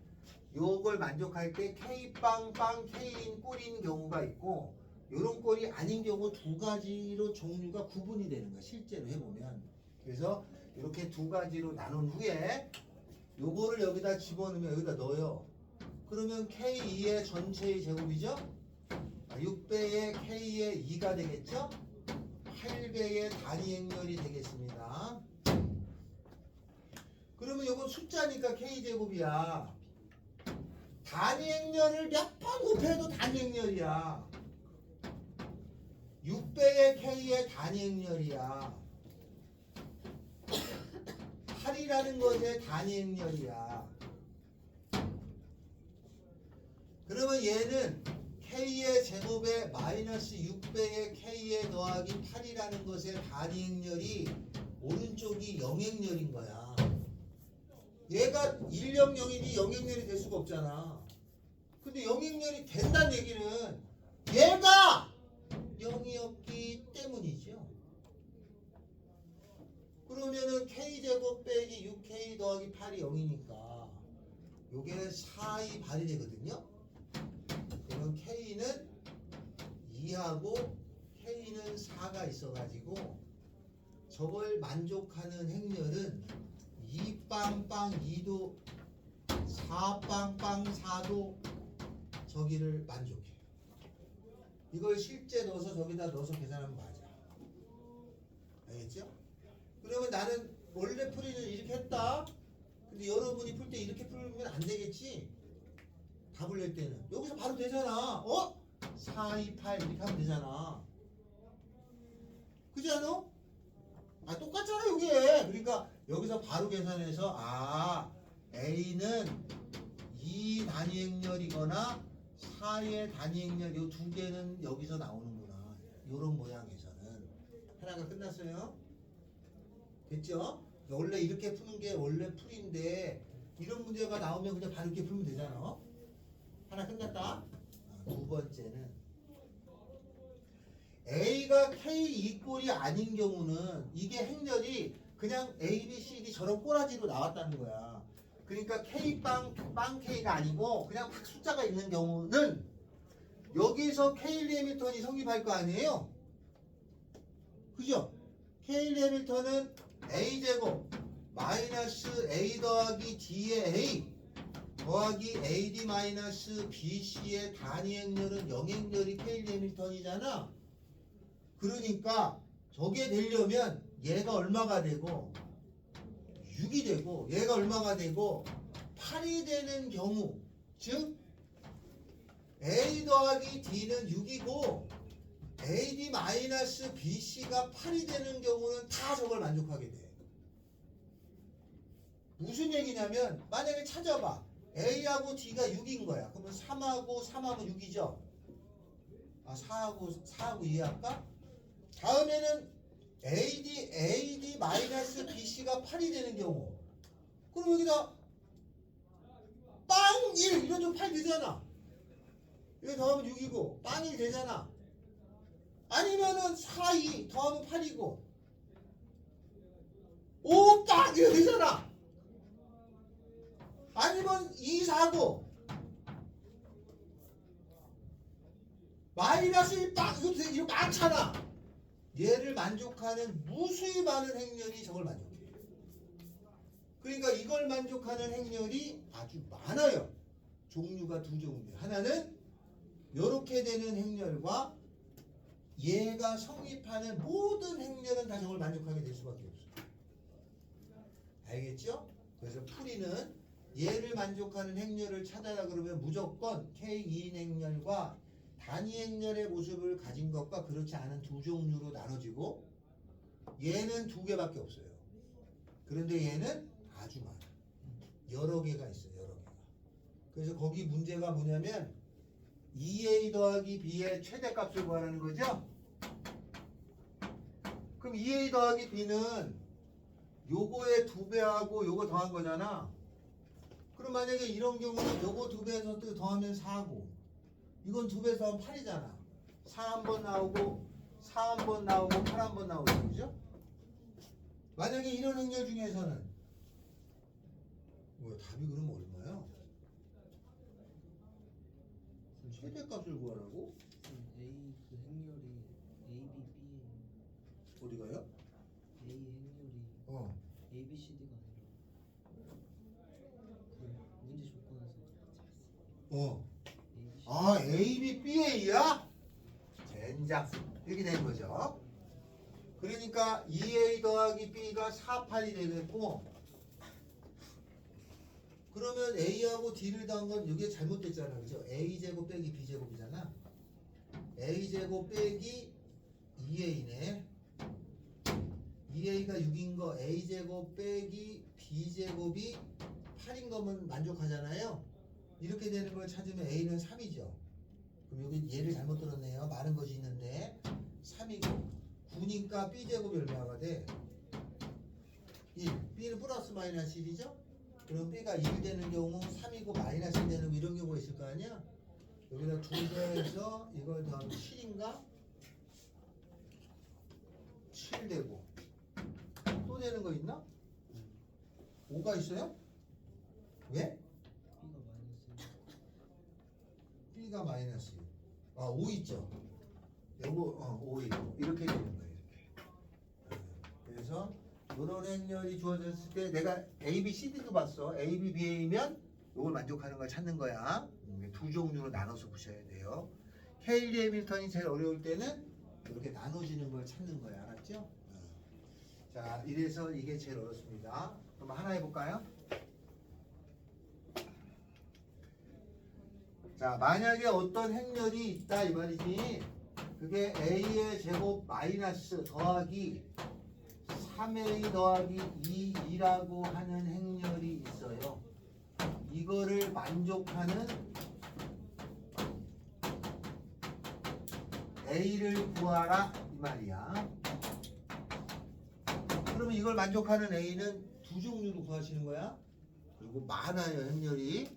요걸 만족할 때 K빵빵 K인 꼴인 경우가 있고 요런 꼴이 아닌 경우 두 가지로 종류가 구분이 되는 거야. 실제로 해보면. 그래서 이렇게 두 가지로 나눈 후에 요거를 여기다 집어넣으면 여기다 넣어요. 그러면 K2의 전체의 제곱이죠? 6배의 K의 2가 되겠죠? 8배의 단위 행렬이 되겠습니다. 그러면 이건 숫자니까 K제곱이야. 단위 행렬을 몇 번 곱해도 단위 행렬이야. 6배의 K의 단위 행렬이야. 8이라는 것의 단위 행렬이야. 그러면 얘는 K의 제곱에 마이너스 6배의 K에 더하기 8이라는 것의 단위 행렬이 오른쪽이 0행렬인 거야. 얘가 100이니 0행렬이 될 수가 없잖아. 근데 0행렬이 된다는 얘기는 얘가 0이었기 때문이죠. 그러면은 K제곱 빼기 6K 더하기 8이 0이니까 요게 4이 발휘되거든요. 그러면 K는 2하고 K는 4가 있어가지고 저걸 만족하는 행렬은 2빵빵 2도 4빵빵 4도 저기를 만족해요. 이걸 실제 넣어서 저기다 넣어서 계산하면 맞아. 알겠죠? 그러면 나는 원래 풀이는 이렇게 했다. 근데 여러분이 풀 때 이렇게 풀면 안 되겠지? 답을 낼 때는 여기서 바로 되잖아. 4, 2, 8 이렇게 하면 되잖아. 그지 않아? 똑같잖아 이게. 그러니까 여기서 바로 계산해서 A는 2 단위 행렬이거나 4의 단위 행렬 요 두 개는 여기서 나오는구나. 요런 모양에서는 하나가 끝났어요. 됐죠? 원래 이렇게 푸는 게 원래 풀인데 이런 문제가 나오면 그냥 바로 이렇게 풀면 되잖아. 하나 끝났다. 두 번째는 A가 K 2꼴이 아닌 경우는 이게 행렬이 그냥 A, B, C, D 저런 꼬라지로 나왔다는 거야. 그러니까 K빵 K가 아니고 그냥 딱 숫자가 있는 경우는 여기서 K 해밀턴이 성립할 거 아니에요? 그죠? K 해밀턴은 A제곱 마이너스 A 더하기 D의 A 더하기 AD 마이너스 BC의 단위 행렬은 0행렬이 K 해밀턴이잖아. 그러니까 저게 되려면 얘가 얼마가 되고 6이 되고 얘가 얼마가 되고 8이 되는 경우, 즉 A 더하기 D는 6이고 AD-BC가 8이 되는 경우는 다 저걸 만족하게 돼. 무슨 얘기냐면 만약에 찾아봐. A하고 D가 6인 거야. 그러면 3하고 3하면 6이죠. 아 4하고 2 할까? 다음에는 AD-BC가 8이 되는 경우. 그럼 여기다 빵 1 이러면 8 되잖아. 여기 더하면 6이고 빵 1 되잖아. 아니면은 4, 2 더하면 8이고 5 빵 이렇게 되잖아. 아니면 2, 4고 마이너스 1 빵 이거 많잖아. 얘를 만족하는 무수히 많은 행렬이 저걸 만족해. 그러니까 이걸 만족하는 행렬이 아주 많아요. 종류가 두 종류. 하나는 이렇게 되는 행렬과 얘가 성립하는 모든 행렬은 다 저걸 만족하게 될 수밖에 없어요. 알겠죠? 그래서 풀이는 얘를 만족하는 행렬을 찾아라 그러면 무조건 K2인 행렬과 단위 행렬의 모습을 가진 것과 그렇지 않은 두 종류로 나눠지고 얘는 두 개밖에 없어요. 그런데 얘는 아주 많아. 여러 개가 있어요. 여러 개가. 그래서 거기 문제가 뭐냐면 2A 더하기 B의 최대값을 구하라는 거죠? 그럼 2A 더하기 B는 요거의 2배하고 요거 더한 거잖아. 그럼 만약에 이런 경우는 요거 2배에서 또 더하면 4고 이건 2배에서 더하면 8이잖아. 4 한 번 나오고 4 한 번 나오고 8 한 번 나오고 그죠? 만약에 이런 행렬 중에서는 뭐야 답이 그러면 얼마야? 최대값을 구하라고? A 그 행렬이 A, B, B예요. 어디 가요? A 행렬이 어. A, B, C, D가 아니라 그 문제 조건에서 어. A, B, C, 아, A, B, BA야? 젠장. 이렇게 된 거죠. 그러니까 2A 더하기 B가 4, 8이 되겠고 그러면 A하고 D를 더한 건 이게 잘못됐잖아. 그죠? A제곱 빼기 B제곱이잖아. A제곱 빼기 2A네. 2A가 6인 거 A제곱 빼기 B제곱이 8인 거면 만족하잖아요. 이렇게 되는 걸 찾으면 A는 3이죠. 그럼 여기 얘를 잘못 들었네요. 많은 것이 있는데 3이고 9니까 B제곱이 얼마가 돼? 1. B는 플러스 마이너스 1이죠? 그럼 B가 1 되는 경우 3이고 마이너스 1 되는 거 이런 경우가 있을 거 아니야? 여기다 2배해서 이걸 더하면 7인가? 7 되고 또 되는 거 있나? 5가 있어요? 왜? B가 마이너스 B가 마이너스 1. 아, 5 있죠? 요거 5 있고 이렇게 되는 거예요. 이렇게. 그래서 이런 행렬이 주어졌을 때 내가 A, B, C, D도 봤어. A, B, BA면 이걸 만족하는 걸 찾는 거야. 두 종류로 나눠서 보셔야 돼요. 케일리 해밀턴이 제일 어려울 때는 이렇게 나눠지는 걸 찾는 거야. 알았죠? 자, 이래서 이게 제일 어렵습니다. 그럼 하나 해볼까요? 자, 만약에 어떤 행렬이 있다 이 말이지. 그게 A의 제곱 마이너스 더하기 3A 더하기 2라고 하는 행렬이 있어요. 이거를 만족하는 A를 구하라 이 말이야. 그러면 이걸 만족하는 A는 두 종류로 구하시는 거야. 그리고 많아요 행렬이.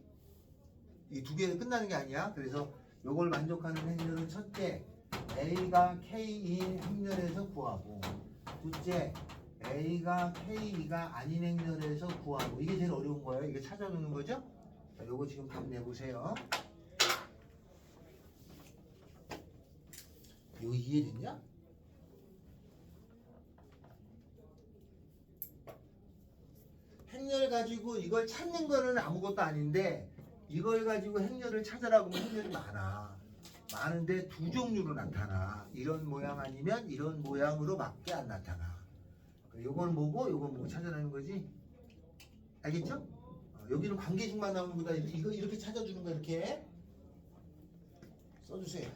이 두 개 끝나는 게 아니야. 그래서 이걸 만족하는 행렬은 첫째 A가 K인 행렬에서 구하고 둘째 A가 K가 아닌 행렬에서 구하고 이게 제일 어려운 거예요. 이게 찾아놓는 거죠. 자, 요거 지금 답 내보세요. 요 이해됐냐? 행렬 가지고 이걸 찾는 거는 아무것도 아닌데 이걸 가지고 행렬을 찾으라고 하면 행렬이 많은데 두 종류로 나타나. 이런 모양 아니면 이런 모양으로 밖에 안 나타나. 요건 뭐고 찾아내는 거지. 알겠죠? 여기는 관계식만 나오는 거다. 이거 이렇게 찾아주는 거 이렇게 써주세요.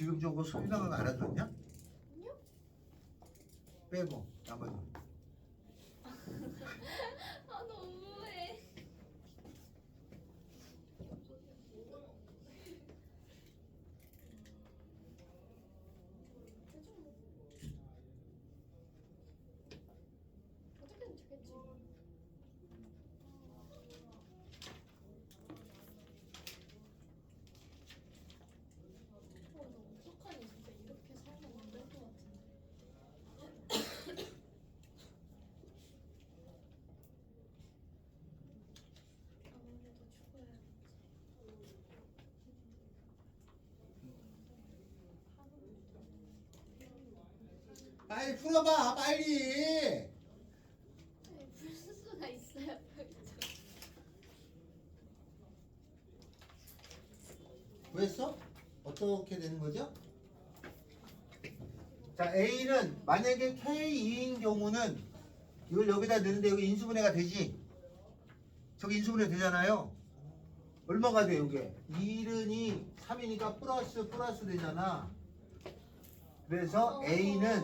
지금 저거 소리나는 거 알아들었냐? 아니요? 빼고 나머지. 아 너무해. 어떻게든 되겠지. 나 어떡하니 진짜 이렇게 살면 안 될 것 같은데. 아무래도 죽어야겠지. 빨리 풀어봐 빨리. 아니, 풀 수가 있어요. 구했어? 어떻게 되는 거죠? 자 A는 만약에 K2인 경우는 이걸 여기다 넣는데 여기 인수분해가 되지? 저기 인수분해 되잖아요. 얼마가 돼 이게? 1은 3이니까 플러스 되잖아. 그래서 A는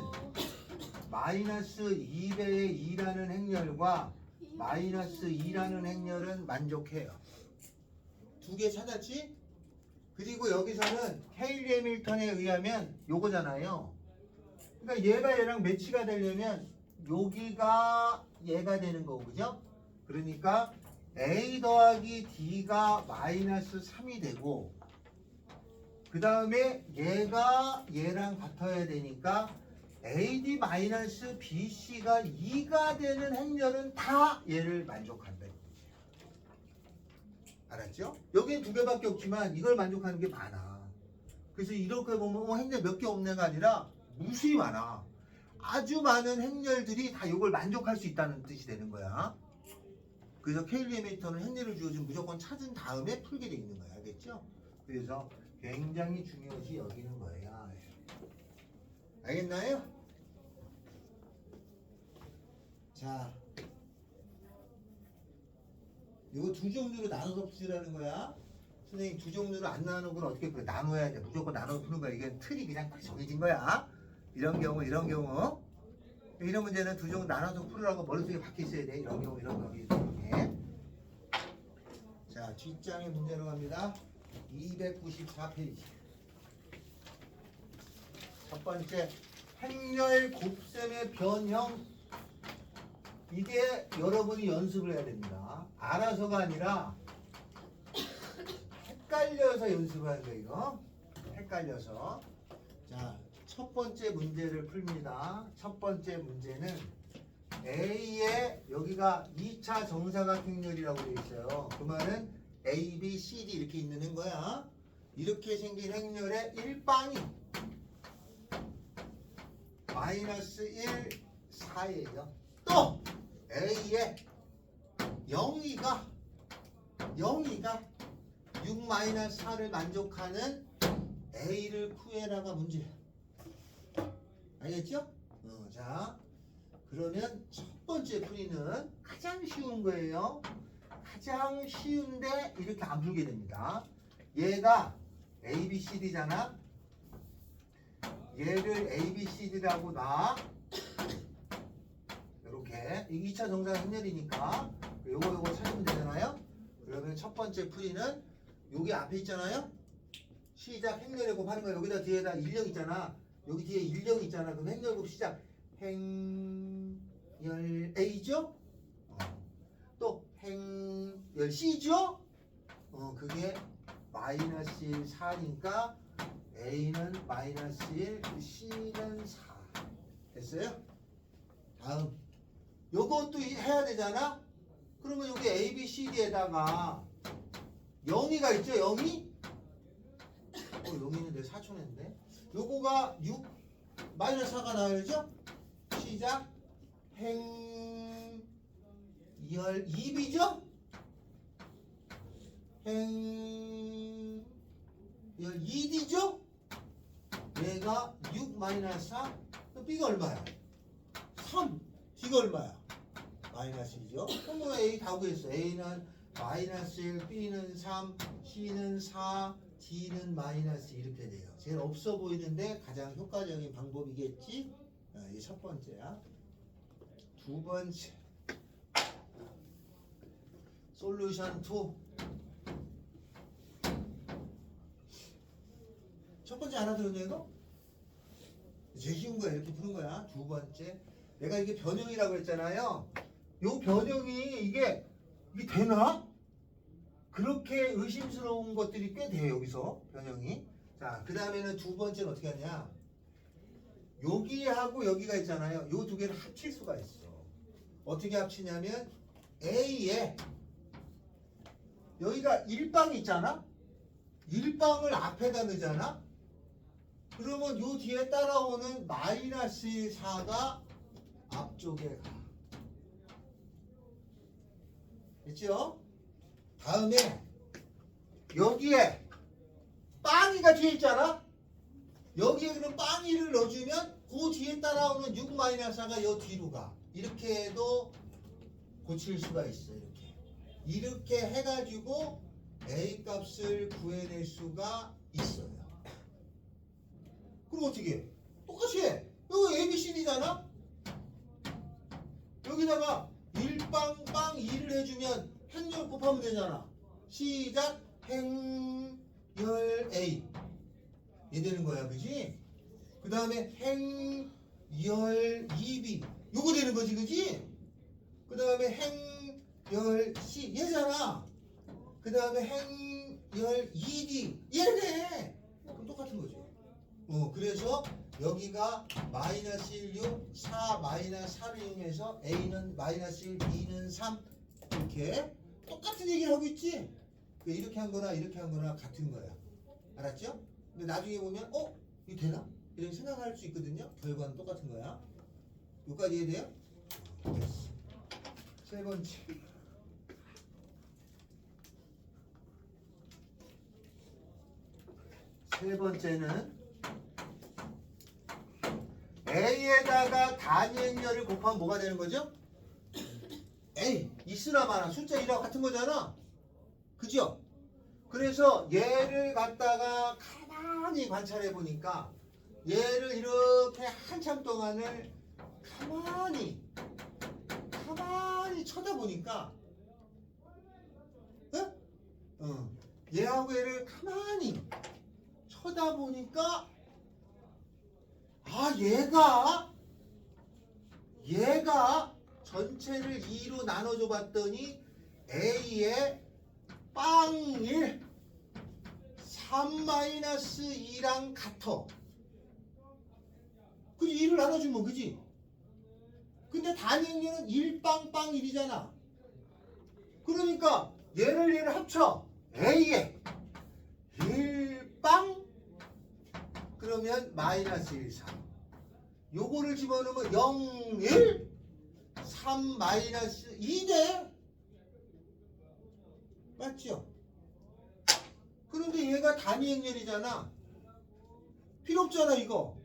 마이너스 2배의 2라는 행렬과 마이너스 2라는 행렬은 만족해요. 두 개 찾았지? 그리고 여기서는 케일리 해밀턴에 의하면 요거잖아요. 그러니까 얘가 얘랑 매치가 되려면 여기가 얘가 되는 거고, 그죠? 그러니까 A 더하기 D가 마이너스 3이 되고, 그 다음에 얘가 얘랑 같아야 되니까 AD 마이너스 BC가 2가 되는 행렬은 다 얘를 만족한다. 알았죠? 여기는 두 개밖에 없지만 이걸 만족하는 게 많아. 그래서 이렇게 보면 행렬 몇 개 없네가 아니라 무수히 많아. 아주 많은 행렬들이 다 이걸 만족할 수 있다는 뜻이 되는 거야. 그래서 케일리 해밀턴은 행렬을 주어지면 무조건 찾은 다음에 풀게 돼 있는 거야. 알겠죠? 그래서 굉장히 중요시 여기는 거예요. 알겠나요? 자, 이거 두 종류로 나눠서 푸시라는 거야. 선생님 두 종류로 안 나누고 어떻게 풀어? 나눠야 돼. 무조건 나눠서 푸는 거야. 이게 틀이 그냥 딱 정해진 거야. 이런 경우 이런 문제는 두 종류 나눠서 풀으라고 머릿속에 박혀 있어야 돼. 이런 경우 이렇게. 자, 뒷장의 문제로 갑니다. 294페이지. 첫 번째, 행렬 곱셈의 변형. 이게 여러분이 연습을 해야 됩니다. 알아서가 아니라 헷갈려서 연습을 하는 거예요. 이거. 헷갈려서. 자, 첫 번째 문제를 풀입니다. 첫 번째 문제는 A의 여기가 2차 정사각행렬이라고 되어 있어요. 그 말은 A, B, C, D 이렇게 있는 거야. 이렇게 생긴 행렬의 1빵이 마이너스 1, 4예요. 또 A의 0이가 6 마이너스 4를 만족하는 A를 구해라가 문제야. 알겠죠? 자, 그러면 첫 번째 풀이는 가장 쉬운 거예요. 가장 쉬운데 이렇게 안 풀게 됩니다. 얘가 A, B, C, D잖아. 얘를 A, B, C, D라고 놔. 이렇게 2차 정상 행렬이니까 요거 찾으면 되잖아요. 그러면 첫 번째 풀이는 여기 앞에 있잖아요. 시작 행렬에 곱하는 거야. 여기다 뒤에다 일령 있잖아. 여기 뒤에 일령 있잖아. 그럼 행렬 곱 시작 행렬 A죠? 또 행렬 C죠? 그게 마이너스 1, 4니까 A는 마이너스 1, C는 4. 됐어요? 다음 요것도 해야 되잖아? 그러면 여기 A, B, C, D에다가 0이가 있죠? 0이? 0이는 내 사촌인데 요거가 6 마이너스 4가 나와야죠? 시작 행열 2B죠? 행열 2D죠? 얘가 6 마이너스 4 그럼 B가 얼마야? 3 D가 얼마야? 마이너스 2죠? 그럼 뭐 A 다 구했어. A는 마이너스 1, B는 3, C는 4, D는 마이너스 이렇게 돼요. 제일 없어 보이는데 가장 효과적인 방법이겠지? 이게 첫 번째야. 두 번째. 솔루션 2. 첫 번째 알아들었냐 이거? 제일 쉬운 거야. 이렇게 푸는 거야. 두 번째. 내가 이게 변형이라고 했잖아요. 요 변형이 이게 되나? 그렇게 의심스러운 것들이 꽤 돼요. 여기서 변형이. 자, 그 다음에는 두 번째는 어떻게 하냐? 여기하고 여기가 있잖아요. 요 두 개를 합칠 수가 있어. 어떻게 합치냐면 A에 여기가 1방이 있잖아? 1방을 앞에다 넣잖아? 그러면 요 뒤에 따라오는 마이너스 4가 앞쪽에 가. 됐죠? 다음에 여기에 빵이가 뒤에 있잖아? 여기에 그럼 빵이를 넣어주면 그 뒤에 따라오는 6-4가 요 뒤로 가. 이렇게 해도 고칠 수가 있어. 이렇게 해가지고 A 값을 구해낼 수가 있어요. 그럼 어떻게 해? 똑같이 해. 여기 ABCD잖아? 여기다가 1빵 2를 해주면 행렬 곱하면 되잖아. 시작. 행열 A 얘 되는 거야. 그지? 그 다음에 행열 2B 요거 되는 거지. 그지? 그 다음에 행열 C 얘잖아. 그 다음에 행열 2D 얘네. 그럼 똑같은 거죠. 그래서 여기가 마이너스 1, 6, 4, 마이너스 4를 이용해서 A는 마이너스 1, B는 3 이렇게 똑같은 얘기를 하고 있지? 이렇게 한 거나 이렇게 한 거나 같은 거야. 알았죠? 근데 나중에 보면 이거 되나? 이렇게 생각할 수 있거든요. 결과는 똑같은 거야. 여기까지 이해돼요? 됐어. 세 번째. 세 번째는 A에다가 단위행렬을 곱하면 뭐가 되는 거죠? A 있으나 마나 숫자 1하고 같은 거잖아. 그죠? 그래서 얘를 갖다가 가만히 관찰해 보니까 얘를 이렇게 한참 동안을 가만히 쳐다보니까 얘하고 얘를 가만히 쳐다보니까 얘가 전체를 2로 나눠줘 봤더니 A에 빵 1 3-2랑 같아. 그지? 2를 나눠주면 그지? 근데 단위행렬은 1빵 1이잖아. 그러니까 얘를 합쳐 A에 1빵 그러면 마이너스 1, 3 요거를 집어넣으면 0, 1 3 마이너스 2대 맞죠? 그런데 얘가 단위행렬이잖아. 필요 없잖아 이거.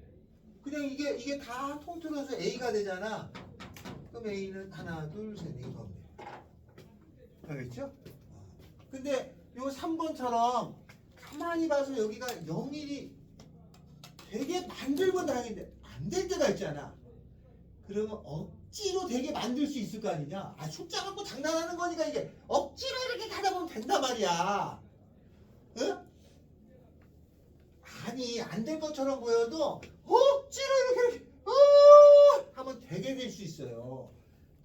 그냥 이게 다 통틀어서 A가 되잖아. 그럼 A는 하나 둘 셋 이거 하면 돼. 알겠죠? 근데 요 3번처럼 가만히 봐서 여기가 0일이 되게 만들고 다니는데 안 될 때가 있잖아. 그러면 억지로 되게 만들 수 있을 거 아니냐. 숫자 갖고 장난하는 거니까 이게 억지로 이렇게 가다 보면 된단 말이야. 응? 아니 안 될 것처럼 보여도 억지로 이렇게 하면 되게 될 수 있어요.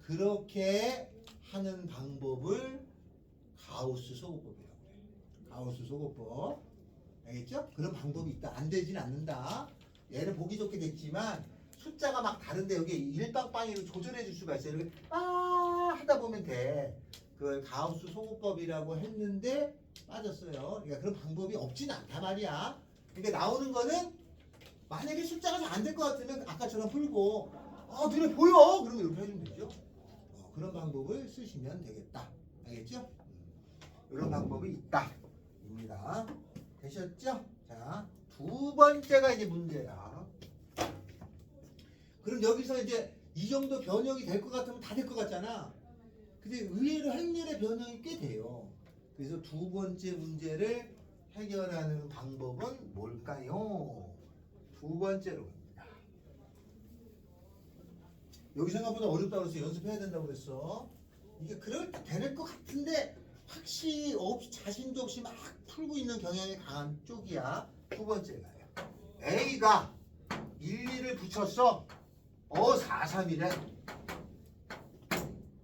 그렇게 하는 방법을 가우스 소거법이라고 해요. 가우스 소거법. 알겠죠? 그런 방법이 있다. 안 되진 않는다. 얘는 보기 좋게 됐지만 숫자가 막 다른데 여기 1빵빵이로 조절해 줄 수가 있어요. 이렇게 하다 보면 돼. 그걸 가우스 소거법이라고 했는데 빠졌어요. 그러니까 그런 방법이 없진 않단 말이야. 그러니까 나오는 거는 만약에 숫자가 잘 안 될 것 같으면 아까처럼 풀고 눈에 보여! 그러면 이렇게 해주면 되죠. 그런 방법을 쓰시면 되겠다. 알겠죠? 이런 방법이 있다. 입니다. 되셨죠? 자, 두 번째가 이제 문제야. 그럼 여기서 이제 이 정도 변형이 될 것 같으면 다 될 것 같잖아. 근데 의외로 행렬의 변형이 꽤 돼요. 그래서 두 번째 문제를 해결하는 방법은 뭘까요? 두 번째로 갑니다. 여기 생각보다 어렵다고 그랬어. 연습해야 된다고 그랬어. 이게 그럴 때 되는 것 같은데 확실히 자신도 없이 막 풀고 있는 경향이 강한 쪽이야. 두 번째 가요. A가 1, 2를 붙였어. 4, 3이래.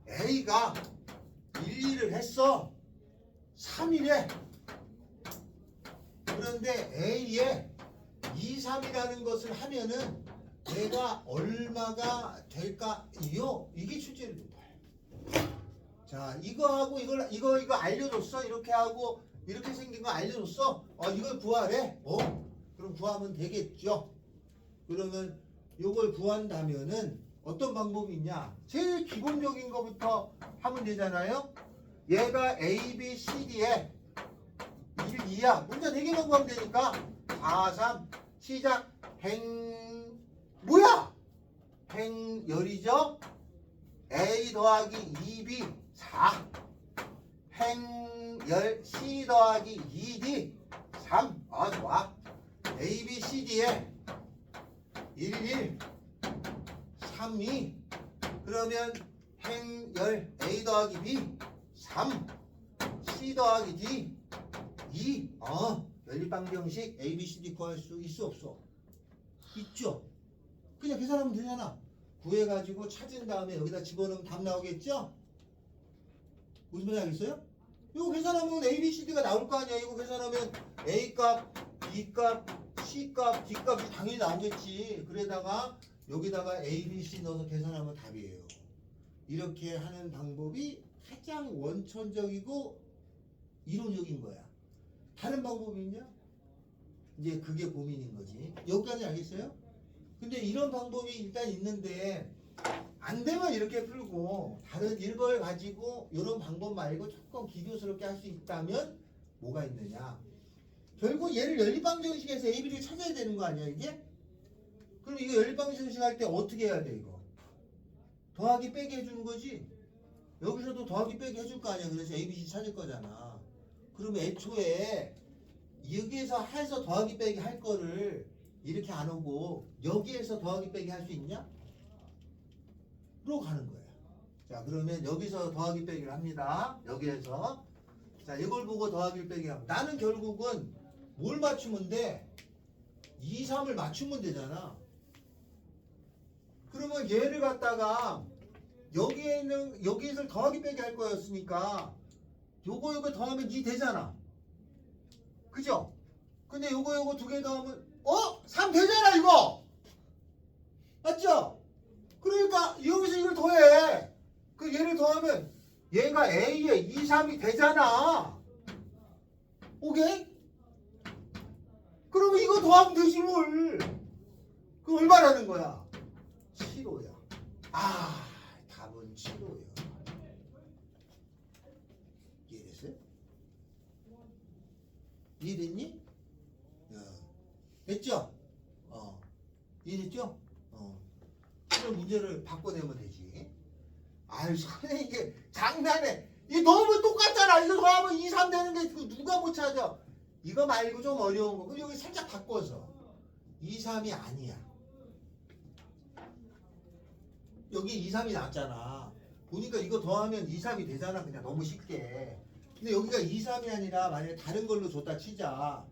A가 1, 2를 했어. 3이래. 그런데 A에 2, 3이라는 것을 하면은 내가 얼마가 될까요? 이게 출제입니다. 자, 이거하고 이거 알려줬어. 이렇게 하고 이렇게 생긴 거 알려줬어. 이걸 구하래. 그럼 구하면 되겠죠. 그러면 이걸 구한다면은 어떤 방법이 있냐? 제일 기본적인 거부터 하면 되잖아요. 얘가 A, B, C, D에 1, 2야. 문제 4개만 구하면 되니까 4, 3 시작. 뭐야? 행열이죠? A 더하기 2B 4. 행열 C 더하기 2D 3. 좋아. A, B, C, D에 1, 1 3, 2. 그러면 행열 A 더하기 B 3. C 더하기 D 2. 연립방정식 A, B, C, D 구할 수 있어 없어? 있죠? 그냥 계산하면 되잖아. 구해가지고 찾은 다음에 여기다 집어넣으면 답 나오겠죠? 무슨 말인지 알겠어요? 이거 계산하면 A, B, C, D가 나올 거 아니야. 이거 계산하면 A 값, B 값, C 값, D 값이 당연히 나오겠지. 그래다가 여기다가 A, B, C 넣어서 계산하면 답이에요. 이렇게 하는 방법이 가장 원천적이고 이론적인 거야. 다른 방법이 있냐? 이제 그게 고민인 거지. 여기까지 알겠어요? 근데 이런 방법이 일단 있는데 안 되면 이렇게 풀고 다른 일걸 가지고 이런 방법 말고 조금 기교스럽게 할 수 있다면 뭐가 있느냐? 결국 얘를 연립방정식에서 A, B를 찾아야 되는 거 아니야 이게? 그럼 이거 연립방정식 할 때 어떻게 해야 돼 이거? 더하기 빼기 해주는 거지? 여기서도 더하기 빼기 해줄 거 아니야. 그래서 A, B, C 찾을 거잖아. 그러면 애초에 여기에서 해서 더하기 빼기 할 거를 이렇게 안 오고 여기에서 더하기 빼기 할 수 있냐? 로 가는 거야. 자, 그러면 여기서 더하기 빼기를 합니다. 여기에서. 자, 이걸 보고 더하기 빼기 하면 나는 결국은 뭘 맞추면 돼? 2, 3을 맞추면 되잖아. 그러면 얘를 갖다가 여기에서 더하기 빼기 할 거였으니까 요거 더하면 2 되잖아. 그죠? 근데 요거 두 개 더하면 3 되잖아 이거. 맞죠? 그러니까 여기서 이걸 더해. 그 얘를 더하면 얘가 A에 2, 3이 되잖아. 오케이? 그러면 이거 더하면 되지 뭘. 그럼 얼마라는 거야? 7호야. 답은 7호야. 이해됐어요? 이해됐니? 됐죠? 이해됐죠? 그럼 문제를 바꿔내면 되지. 선생님 이게 장난해. 이게 너무 똑같잖아. 이거 더하면 2, 3 되는데 그 누가 못 찾아? 이거 말고 좀 어려운 거. 그럼 여기 살짝 바꿔서 2, 3이 아니야. 여기 2, 3이 나왔잖아. 보니까 이거 더하면 2, 3이 되잖아. 그냥 너무 쉽게. 근데 여기가 2, 3이 아니라 만약에 다른 걸로 줬다 치자.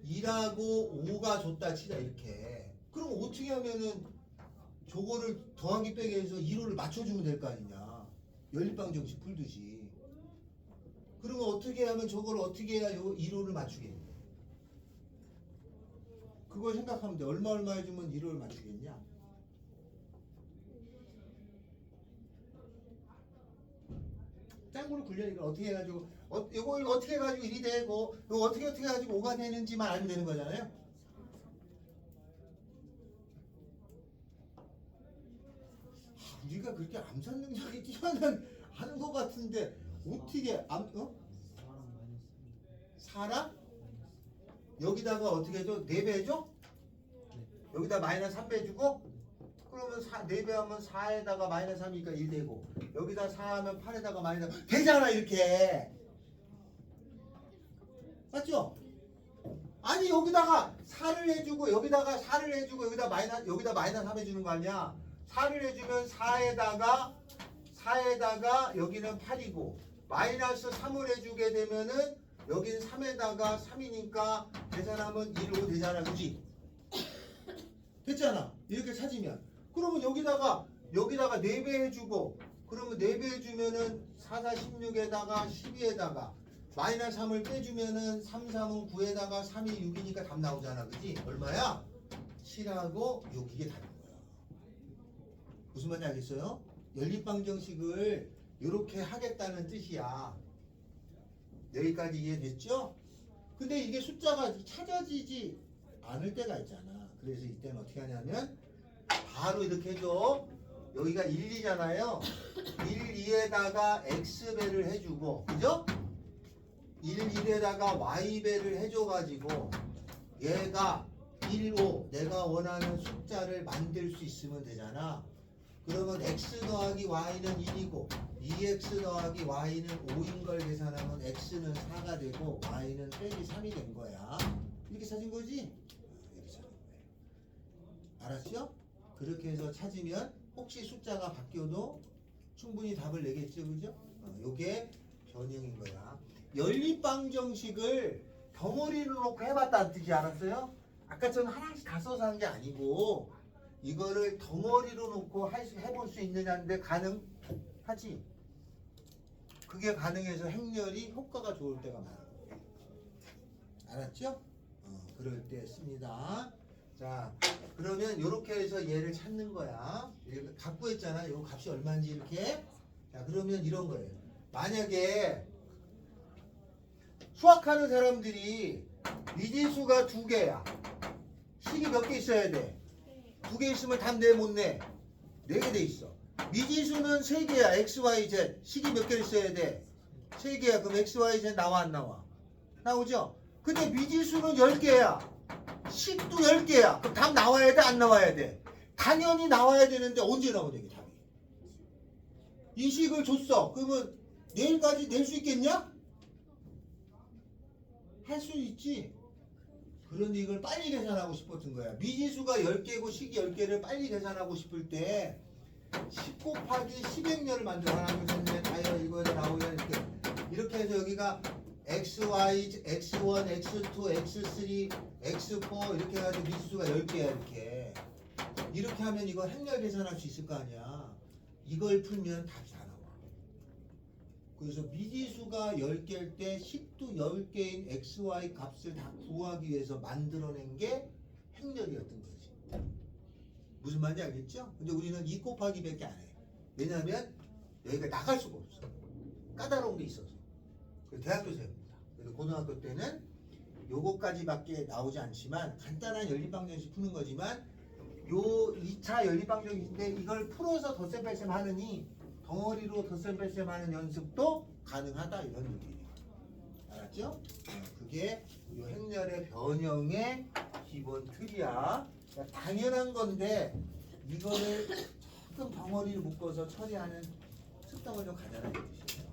2라고 5가 줬다 치자 이렇게. 그럼 어떻게 하면은 저거를 더하기 빼기 해서 1호를 맞춰주면 될 거 아니냐. 연립방정식 풀듯이. 그러면 어떻게 하면 저걸 어떻게 해야 1호를 맞추겠냐. 그걸 생각하면 돼. 얼마 해주면 1호를 맞추겠냐. 짱구를 굴려니까 어떻게 해가지고 이거 어떻게 해가지고 1이 되고 이거 어떻게 해가지고 5가 되는지만 알면 되는 거잖아요. 우리가 그렇게 암산 능력이 뛰어난 하는 것 같은데 어떻게 사람? 여기다가 어떻게 해줘? 4배 해줘? 여기다 마이너스 3배 주고 그러면 4배 하면 4에다가 마이너스 3이니까 1 되고 여기다 4 하면 8에다가 마이너스 되잖아 이렇게. 맞죠? 아니 여기다가 4를 해주고 여기다가 4를 해주고 여기다 마이너스 3 해주는 거 아니야. 4를 해주면 4에다가 여기는 8이고 마이너스 3을 해주게 되면은 여기는 3에다가 3이니까 계산하면 1, 5 되잖아. 그지? 됐잖아. 이렇게 찾으면. 그러면 여기다가 4배 해주고 그러면 4배 해주면은 4, 4, 16에다가 12에다가 마이너스 3을 빼주면은 3, 3은 9에다가 3이 6이니까 답 나오잖아. 그지? 얼마야? 7하고 6 이게 답인 거야. 무슨 말인지 알겠어요? 연립방정식을 이렇게 하겠다는 뜻이야. 여기까지 이해됐죠? 근데 이게 숫자가 찾아지지 않을 때가 있잖아. 그래서 이때는 어떻게 하냐면 바로 이렇게 해줘. 여기가 1, 2잖아요. 1, 2에다가 x배를 해주고 그죠? 1, 1에다가 y배를 해줘가지고 얘가 1, 5 내가 원하는 숫자를 만들 수 있으면 되잖아. 그러면 x 더하기 y는 1이고 2x 더하기 y는 5인 걸 계산하면 x는 4가 되고 y는 빼기 3이 된 거야. 이렇게 찾은 거지? 이렇게 찾은 거야. 알았죠? 그렇게 해서 찾으면 혹시 숫자가 바뀌어도 충분히 답을 내겠죠, 그죠? 요게 변형인 거야. 연립방정식을 덩어리로 놓고 해봤다는 뜻이 알았어요? 아까처럼 하나씩 다 써서 한 게 아니고 이거를 덩어리로 놓고 해볼 수 있느냐인데 가능하지. 그게 가능해서 행렬이 효과가 좋을 때가 많아요. 알았죠? 그럴 때 씁니다. 자, 그러면 이렇게 해서 얘를 찾는 거야. 얘를 갖고 있잖아. 요 값이 얼마인지 이렇게. 자, 그러면 이런 거예요. 만약에 수학하는 사람들이 미지수가 2개야. 식이 몇 개 있어야 돼? 2개 있으면 답 내 못 내? 4개 돼 있어. 미지수는 3개야. x, y, z. 식이 몇 개 있어야 돼? 3개야. 그럼 x, y, z 나와 안 나와? 나오죠? 근데 미지수는 10개야. 식도 10개야. 그럼 답 나와야 돼? 안 나와야 돼? 당연히 나와야 되는데 언제 나오냐 이게 답이. 이 식을 줬어. 그러면 내일까지 낼 수 있겠냐? 할 수 있지. 그런데 이걸 빨리 계산하고 싶었던 거야. 미지수가 10개고 식이 10개를 빨리 계산하고 싶을 때 10 곱하기 10행렬을 만들어. 하나, 둘, 셋, 넷, 다섯, 일곱, 여덟, 아홉, 열 이렇게 해서 여기가 XY, X1, X2, X3, X4 이렇게 해가지고 미지수가 10개야. 이렇게 하면 이거 행렬 계산할 수 있을 거 아니야. 이걸 풀면 답이 다 나와. 그래서 미지수가 10개일 때 식도 10개인 XY 값을 다 구하기 위해서 만들어낸 게 행렬이었던 거지. 무슨 말인지 알겠죠? 근데 우리는 2 곱하기 밖에 안 해. 왜냐하면 여기가 나갈 수가 없어. 까다로운 게 있어서. 대학교에서 해봅니다. 그래서 고등학교 때는 요거까지밖에 나오지 않지만 간단한 연립방정식 푸는 거지만 요 2차 연립방정식인데 이걸 풀어서 덧셈 뺄셈 하느니 덩어리로 덧셈 뺄셈 하는 연습도 가능하다 이런 얘기예요. 알았죠? 그게 요 행렬의 변형의 기본 틀이야. 그러니까 당연한 건데 이거를 조금 덩어리를 묶어서 처리하는 습성을 좀 가져라 이 뜻이에요.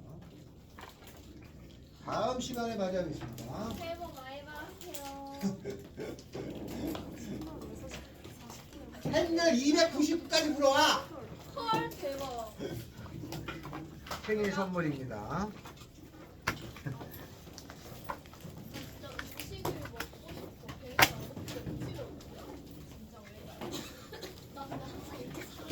다음 시간에 맞이하겠습니다. 새해 복 많이 받으세요. 행렬 299까지 불어와. 헐 대박. 생일 선물입니다. 진짜 음식을 먹고 싶어. 배가 안 고프게 음식을 먹냐? 진짜 왜? 나 근데 항상 이렇게 살아.